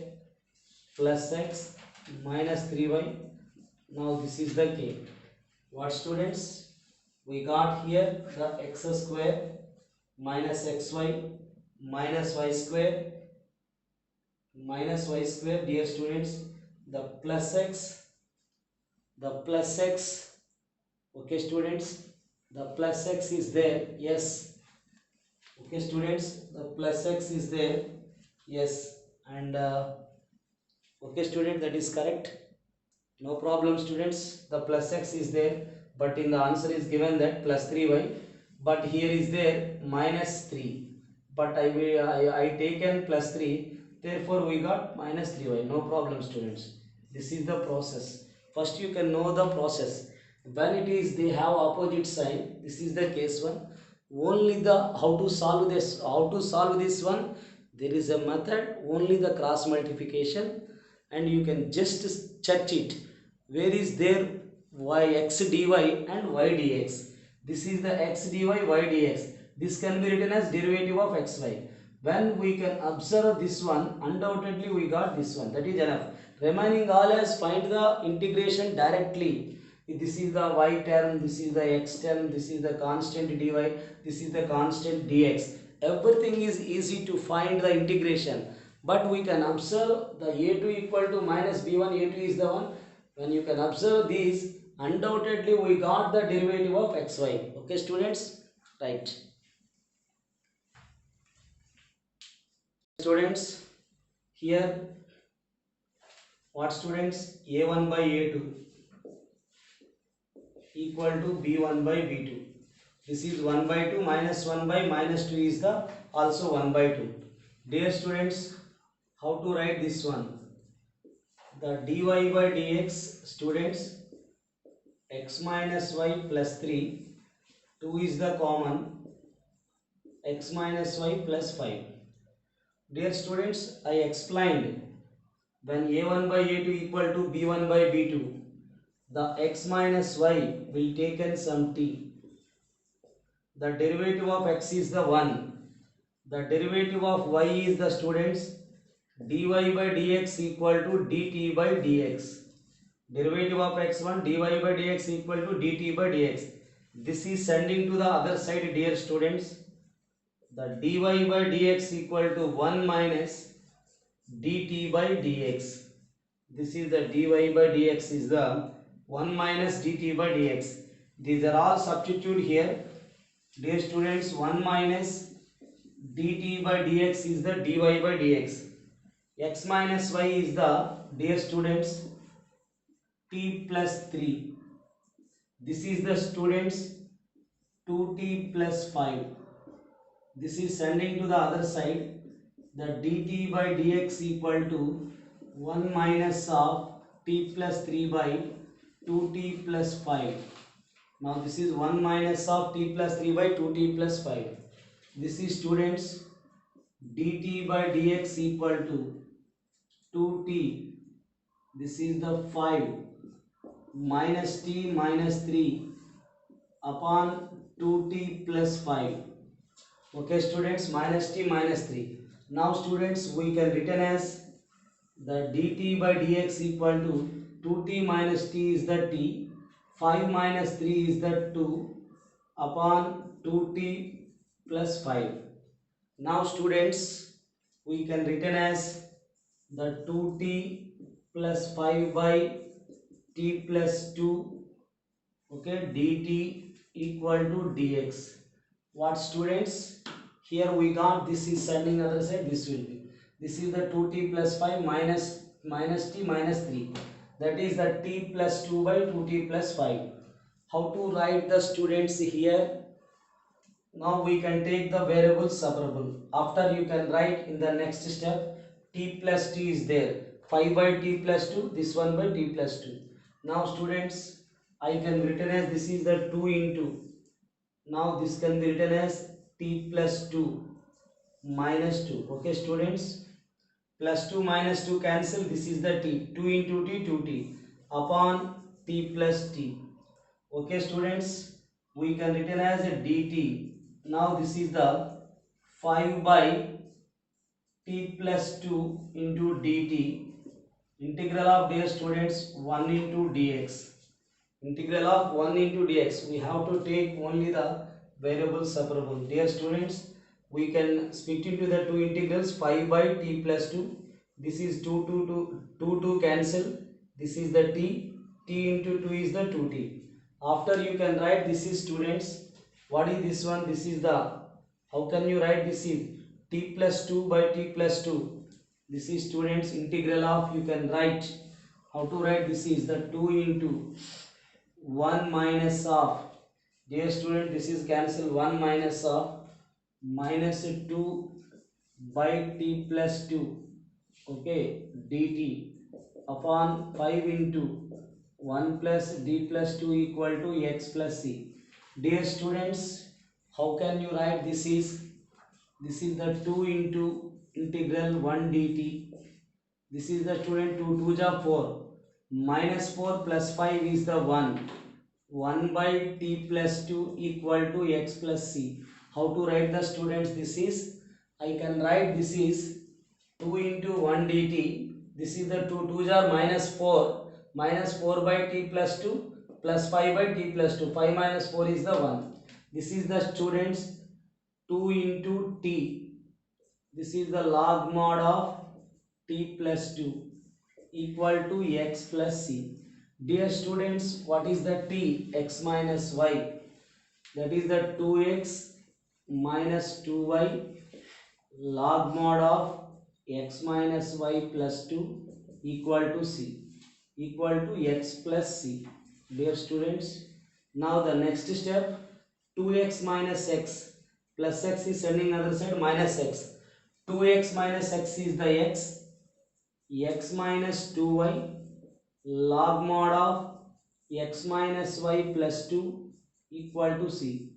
plus x minus 3y. Now this is the k. What students? We got here the x square minus xy minus y square minus y square. Dear students, the plus x, okay students, the plus x is there, yes. Okay students, the plus x is there, yes. And okay student, that is correct, no problem students. The plus x is there, but in the answer is given that plus 3y, but here is there minus 3, but I taken plus 3, therefore we got minus 3y. No problem students, this is the process. First you can know the process. When it is they have opposite sign, this is the case one. Only the how to solve this one, there is a method, only the cross multiplication, and you can just check it. Where is there y x dy and y dx? This is the x dy, y dx. This can be written as derivative of xy. When we can observe this one, undoubtedly we got this one. That is enough. Remaining all as find the integration directly. This is the y term, this is the x term, this is the constant dy, this is the constant dx. Everything is easy to find the integration. But we can observe the a2 equal to minus b1, a2 is the one. When you can observe these, undoubtedly we got the derivative of xy. Okay students, right. Students, here what students, a1 by a2 equal to b1 by b2. This is 1 by 2 minus 1 by minus 2 is the also 1 by 2. Dear students, how to write this one? The dy by dx, students, x minus y plus 3, 2 is the common, x minus y plus 5. Dear students, I explained when a1 by a2 equal to b1 by b2, the x minus y will taken some t. The derivative of x is the 1. The derivative of y is the students dy by dx equal to dt by dx. Derivative of x1 dy by dx equal to dt by dx. This is sending to the other side, dear students. The dy by dx equal to 1 minus dt by dx. This is the dy by dx is the 1 minus dt by dx. These are all substitute here. Dear students, 1 minus dt by dx is the dy by dx. X minus y is the, dear students, t plus 3. This is the students 2t plus 5. This is sending to the other side. The dt by dx equal to 1 minus of t plus 3 by 2t plus 5. Now this is 1 minus of t plus 3 by 2t plus 5. This is students dt by dx equal to 2t. This is the 5 minus t minus 3 upon 2t plus 5. Okay students, minus t minus 3. Now students, we can written as the dt by dx equal to 2t minus t is the t, 5 minus 3 is the 2 upon 2t plus 5. Now students, we can written as the 2t plus 5 by t plus 2, okay, dt equal to dx. What students? Here we got, this is sending other side, this will be. This is the 2t plus 5 minus t minus 3. That is the t plus 2 by 2t plus 5. How to write the students here? Now we can take the variable separable. After you can write in the next step, t plus t is there. 5 by t plus 2, this one by t plus 2. Now students, I can written as this is the 2 into. Now this can be written as t plus 2 minus 2. Okay students, plus 2 minus 2 cancel, this is the t, 2 into t, 2t upon t plus t. Okay students, we can written as a dt. Now this is the 5 by t plus 2 into dt, integral of, dear students, 1 into dx. Integral of 1 into dx. We have to take only the variable separable. Dear students, we can split into the two integrals. 5 by t plus 2. This is 2 cancel. This is the t. T into 2 is the 2t. After you can write, this is students. What is this one? This is the, how can you write this is t plus 2 by t plus 2. This is students integral of, you can write. How to write this is the 2 into 1 minus of, dear student, this is cancel, 1 minus of minus 2 by t plus 2, okay, dt upon 5 into 1 plus d plus 2 equal to x plus c. Dear students, how can you write this is the 2 into integral 1 dt. This is the student 2 2s are 4. Minus 4 plus 5 is the 1. 1 by t plus 2 equal to x plus c. How to write the students? This is, I can write this is 2 into 1 dt. This is the 2 2s are minus 4. Minus 4 by t plus 2 plus 5 by t plus 2. 5 minus 4 is the 1. This is the students 2 into t. This is the log mod of t plus 2 equal to x plus c. Dear students, what is the t? X minus y. That is the 2x minus 2y log mod of x minus y plus 2 equal to c, equal to x plus c. Dear students, now the next step, 2x minus x plus x is sending other side minus x. 2x minus x is the x, x minus 2y log mod of x minus y plus 2 equal to c.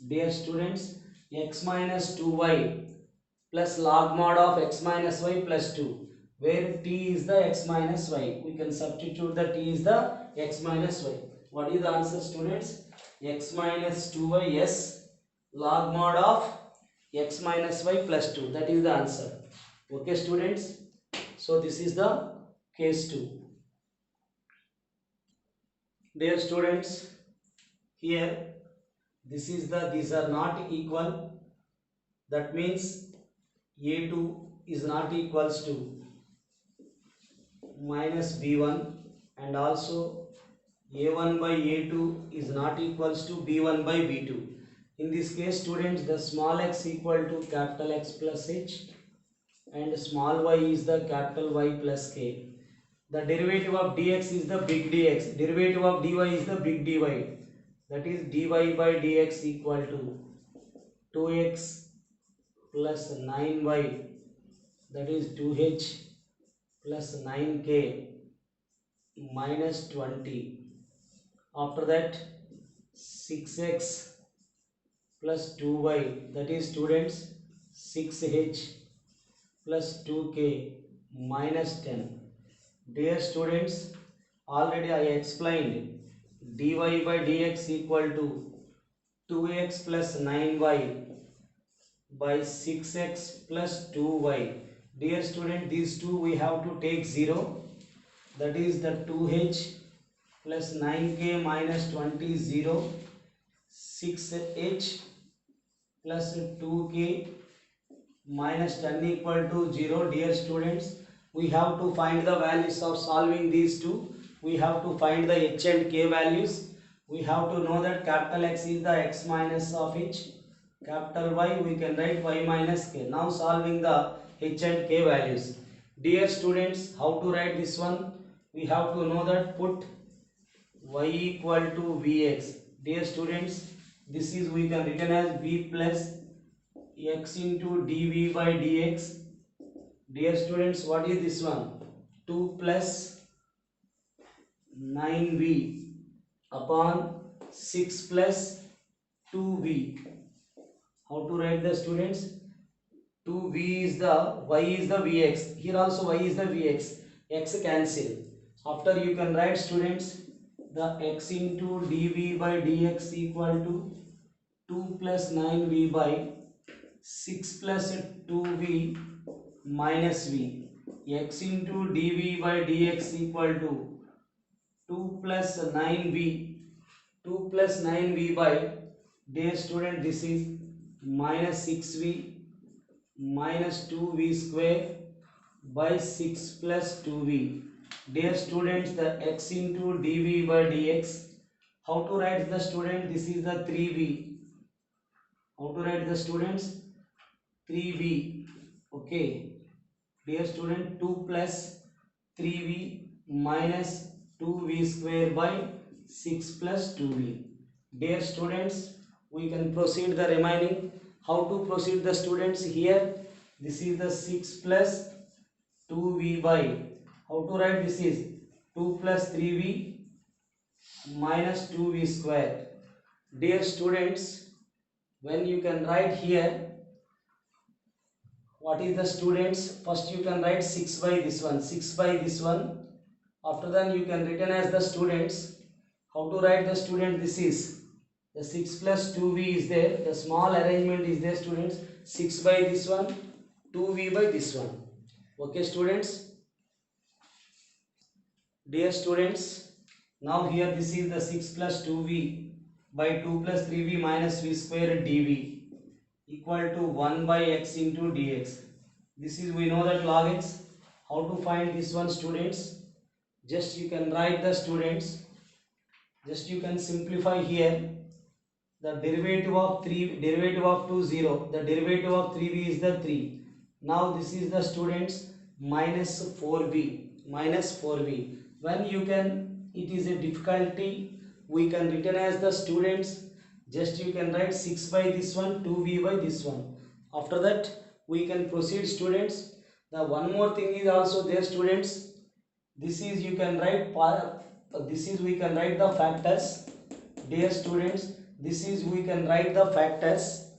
Dear students, x minus 2y plus log mod of x minus y plus 2, where t is the x minus y. We can substitute the t is the x minus y. What is the answer, students? X minus 2y, yes, log mod of x minus y plus 2. That is the answer. Okay, students. So this is the case 2. Dear students, here these are not equal. That means a2 is not equals to minus b1, and also a1 by a2 is not equals to b1 by b2. In this case, students, the small x equal to capital X plus h and small y is the capital Y plus k. The derivative of dx is the big dx. Derivative of dy is the big dy. That is dy by dx equal to 2x plus 9y, that is 2h plus 9k minus 20. After that 6x plus 2y, that is students 6h plus 2k minus 10. Dear students, already I explained dy by dx equal to 2x plus 9y by 6x plus 2y. Dear student, these two we have to take 0. That is the 2h plus 9k minus 20 0. 6h plus 2k minus 10 equal to 0. Dear students, we have to find the values of solving these two. We have to find the h and k values. We have to know that capital X is the x minus of h. Capital Y we can write y minus k. Now solving the h and k values. Dear students, how to write this one? We have to know that put y equal to vx. Dear students, this is we can written as v plus x into dv by dx. Dear students, what is this one? 2 plus 9v upon 6 plus 2v. How to write the students? 2v is the y is the vx. Here also y is the vx. X cancel. After you can write, students, the x into dv by dx equal to 2 plus 9v by 6 plus 2v minus v. X into dv by dx equal to 2 plus 9v. 2 plus 9v by, dear student, this is minus 6v minus 2v square by 6 plus 2v. Dear students, the x into dv by dx, how to write the student? This is the 3v. How to write the students? 3v. Okay. Dear student, 2 plus 3v minus 2v square by 6 plus 2v. Dear students, we can proceed the remaining. How to proceed the students? Here this is the 6 plus 2v by, how to write? This is 2 plus 3v minus 2v square. Dear students, when you can write here, what is the students? First you can write 6 by this one, 6 by this one. After that you can written as the students. How to write the student? This is the 6 plus 2v is there. The small arrangement is there, students. 6 by this one, 2v by this one. Okay, students. Dear students, now here this is the 6 plus 2v by 2 plus 3v minus v square dv equal to 1 by x into dx. This is, we know that log x. How to find this one, students? Just you can write the students. Just you can simplify here. The derivative of 2 0. The derivative of 3v is the 3. Now this is the students minus 4b. When you can, it is a difficulty, we can written as the students, just you can write 6 by this one, 2b by this one. After that we can proceed students. The one more thing is also there students. This is you can write this is we can write the factors. Dear students, this is we can write the factors.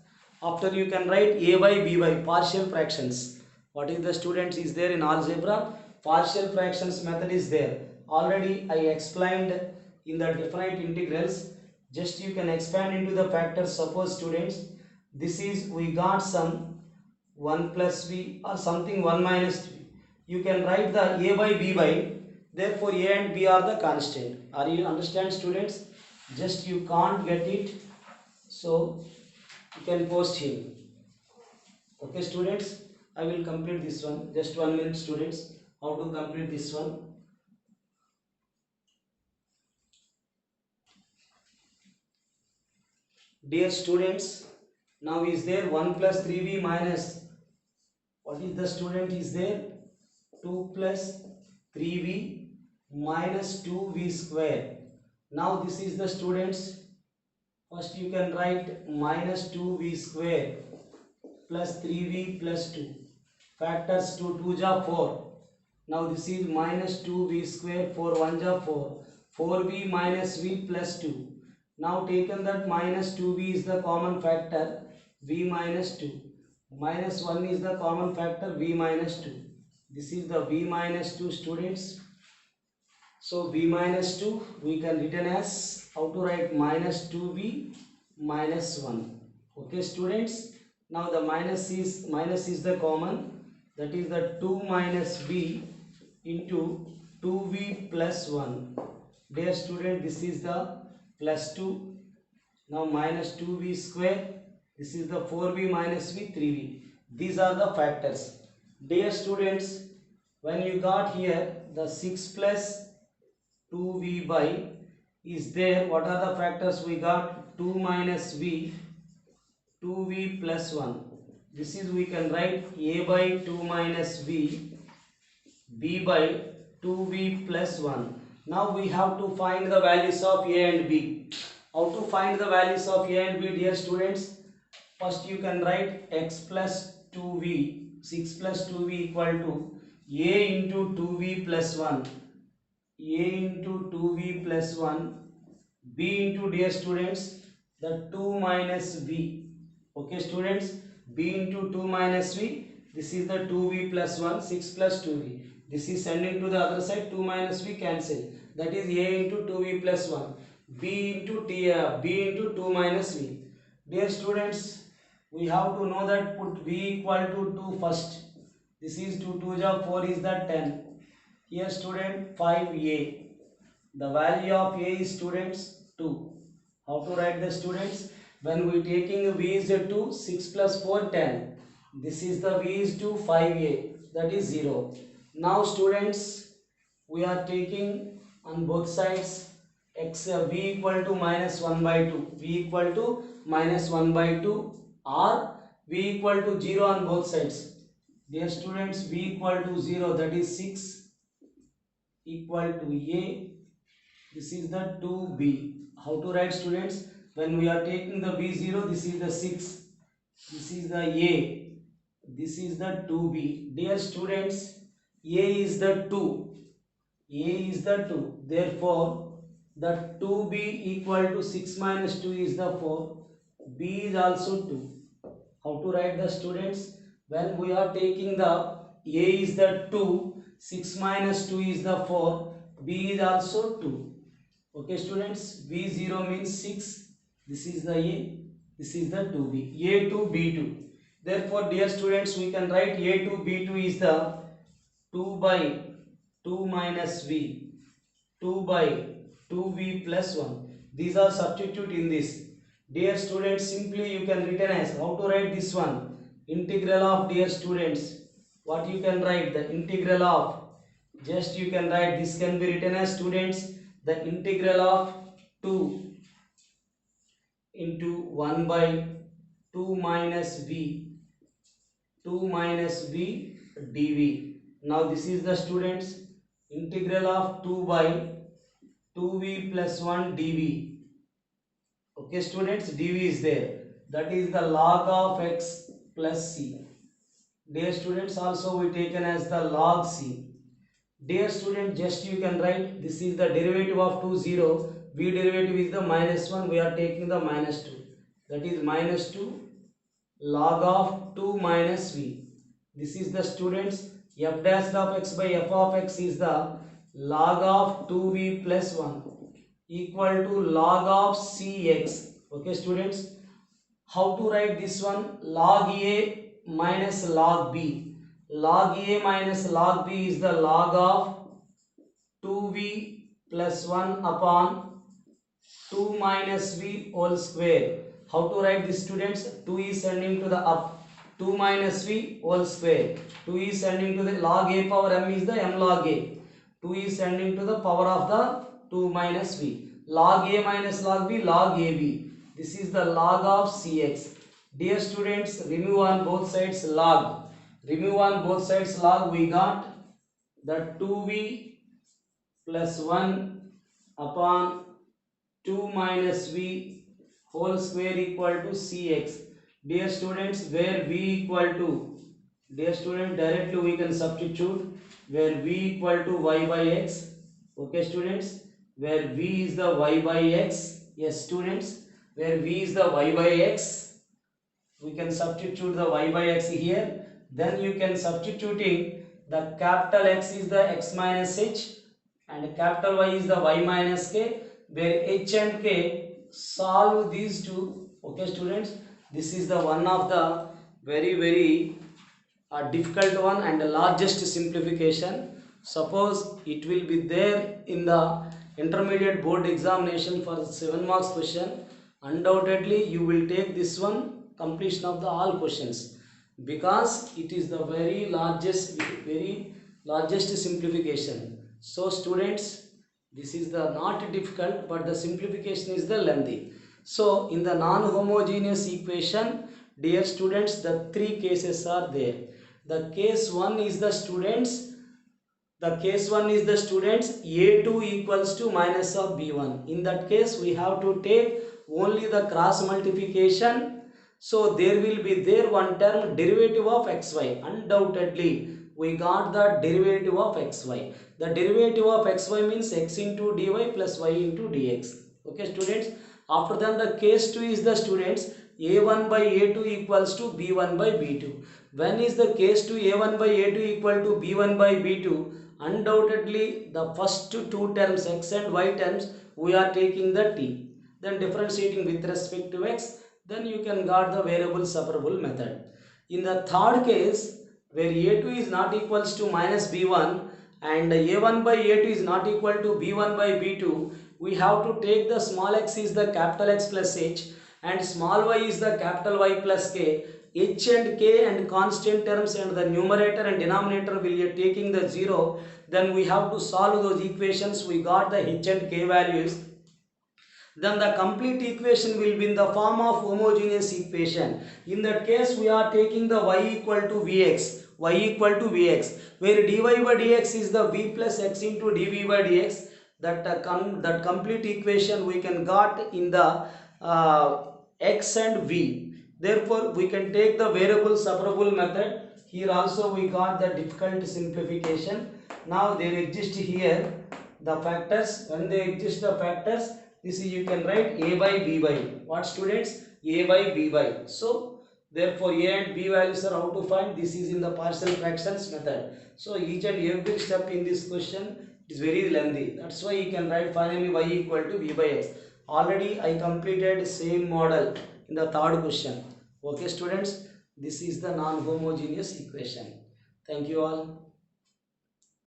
After you can write a by b by partial fractions. What is the students is there in algebra? Partial fractions method is there. Already I explained in the definite integrals. Just you can expand into the factors. Suppose students, this is we got some 1 plus b or something 1 minus 3. You can write the a by b by. Therefore a and b are the constant. Are you understand students? Just you can't get it, so you can post him. Okay students, I will complete this one. Just 1 minute students. How to complete this one? Dear students, now is there 1 plus 3b minus, what is the student is there? 2 plus 3b minus 2v square. Now this is the students. First you can write minus 2v square plus 3v plus 2. Factors 2 2 ja 4. Now this is minus 2v square, 4 1 ja 4. 4v minus v plus 2. Now taken that minus 2v is the common factor, v minus 2. Minus 1 is the common factor, v minus 2. This is the v minus 2 students. So v minus 2 we can written as, how to write, minus 2v minus 1. Okay students. Now the minus is the common, that is the 2 minus v into 2v plus 1. Dear student, this is the plus 2. Now minus 2v square, this is the 4v minus v, 3v. These are the factors. Dear students, when you got here the 6 plus 2v by is there, what are the factors we got? 2 minus v, 2v plus 1. This is we can write a by 2 minus v, b by 2v plus 1. Now we have to find the values of a and b. How to find the values of a and b, dear students? First you can write x plus 2v, 6 plus 2v equal to a into 2v plus 1, a into 2v plus 1, b into, dear students, the 2 minus v. Okay students, b into 2 minus v, this is the 2v plus 1, 6 plus 2v. This is sending to the other side, 2 minus v cancel. That is a into 2v plus 1, b into 2 minus v. Dear students, we have to know that put v equal to 2 first. This is 2 2 ja 4 is the 10. Here student 5a. The value of a is students 2. How to write the students? When we taking v is 2, 6 plus 4 10. This is the v is 2, 5a, that is 0. Now students, we are taking on both sides x v equal to minus 1 by 2, v equal to minus 1 by 2 or v equal to 0 on both sides. Dear students, v equal to 0, that is 6 equal to a, this is the 2b. How to write students? When we are taking the b0, this is the 6, this is the a, this is the 2b. Dear students, a is the 2, a is the 2, therefore the 2b equal to 6 minus 2 is the 4, b is also 2. How to write the students? When we are taking the a is the 2, 6 minus 2 is the 4, b is also 2. Okay students, b0 means 6, this is the a, this is the 2b, a2 b2. Therefore dear students, we can write a2 b2 is the 2 by 2 minus v, 2 by 2v plus 1. These are substitute in this. Dear students, simply you can written as, how to write this one? Integral of, dear students, what you can write? The integral of, just you can write, this can be written as students, the integral of 2 into 1 by 2 minus v 2 minus v dv. Now this is the students integral of 2 by 2v plus 1 dv. Okay students, dv is there, that is the log of x plus c. Dear students, also we taken as the log c. Dear student, just you can write this is the derivative of 2 0, v derivative is the minus 1, we are taking the minus 2, that is minus 2 log of 2 minus v. This is the students f dash of x by f of x is the log of 2v plus 1 equal to log of cx. Okay students, how to write this one? Log a minus log b. Log a minus log b is the log of 2v plus 1 upon 2 minus v whole square. How to write this students? 2 is sending to the up, 2 minus v whole square. 2 is sending to the log a power m is the m log a. 2 is sending to the power of the 2 minus v. Log a minus log b, log ab. This is the log of cx. Dear students, remove on both sides log. Remove on both sides log, we got the 2v plus 1 upon 2 minus v whole square equal to cx. Dear students, where v equal to, dear student, directly we can substitute where v equal to y by x. Okay students, where v is the y by x. Yes students, where v is the y by x, we can substitute the y by x here. Then you can substituting the capital X is the x minus h and capital Y is the y minus k, where h and k solve these two. Okay students, this is the one of the very difficult one and the largest simplification. Suppose it will be there in the intermediate board examination for 7 marks question, undoubtedly you will take this one completion of the all questions, because it is the very largest simplification. So students, this is the not difficult, but the simplification is the lengthy. So in the non-homogeneous equation, dear students, the 3 cases are there. The case 1 is the students, a2 equals to minus of b1. In that case, we have to take only the cross multiplication. So there will be there one term derivative of xy. Undoubtedly, we got the derivative of xy. The derivative of xy means x into dy plus y into dx. Okay students. After that, the case 2 is the students a1 by a2 equals to b1 by b2. When is the case 2 a1 by a2 equal to b1 by b2? Undoubtedly, the first 2 terms x and y terms we are taking the t. Then differentiating with respect to x. Then you can got the variable separable method. In the third case, where a2 is not equals to minus b1 and a1 by a2 is not equal to b1 by b2, we have to take the small x is the capital X plus h and small y is the capital Y plus k. H and k and constant terms and the numerator and denominator will be taking the 0. Then we have to solve those equations. We got the h and k values. Then the complete equation will be in the form of homogeneous equation. In that case, we are taking the y equal to vx, where dy by dx is the v plus x into dv by dx. That complete equation we can got in the x and v. Therefore, we can take the variable separable method. Here also we got the difficult simplification. Now there exist here the factors. When they exist the factors, this is you can write a by b by. What students? A by b by. So therefore a and b values are how to find. This is in the partial fractions method. So each and every step in this question is very lengthy. That's why you can write finally y equal to b by x. Already I completed same model in the third question. Okay students, this is the non-homogeneous equation. Thank you all.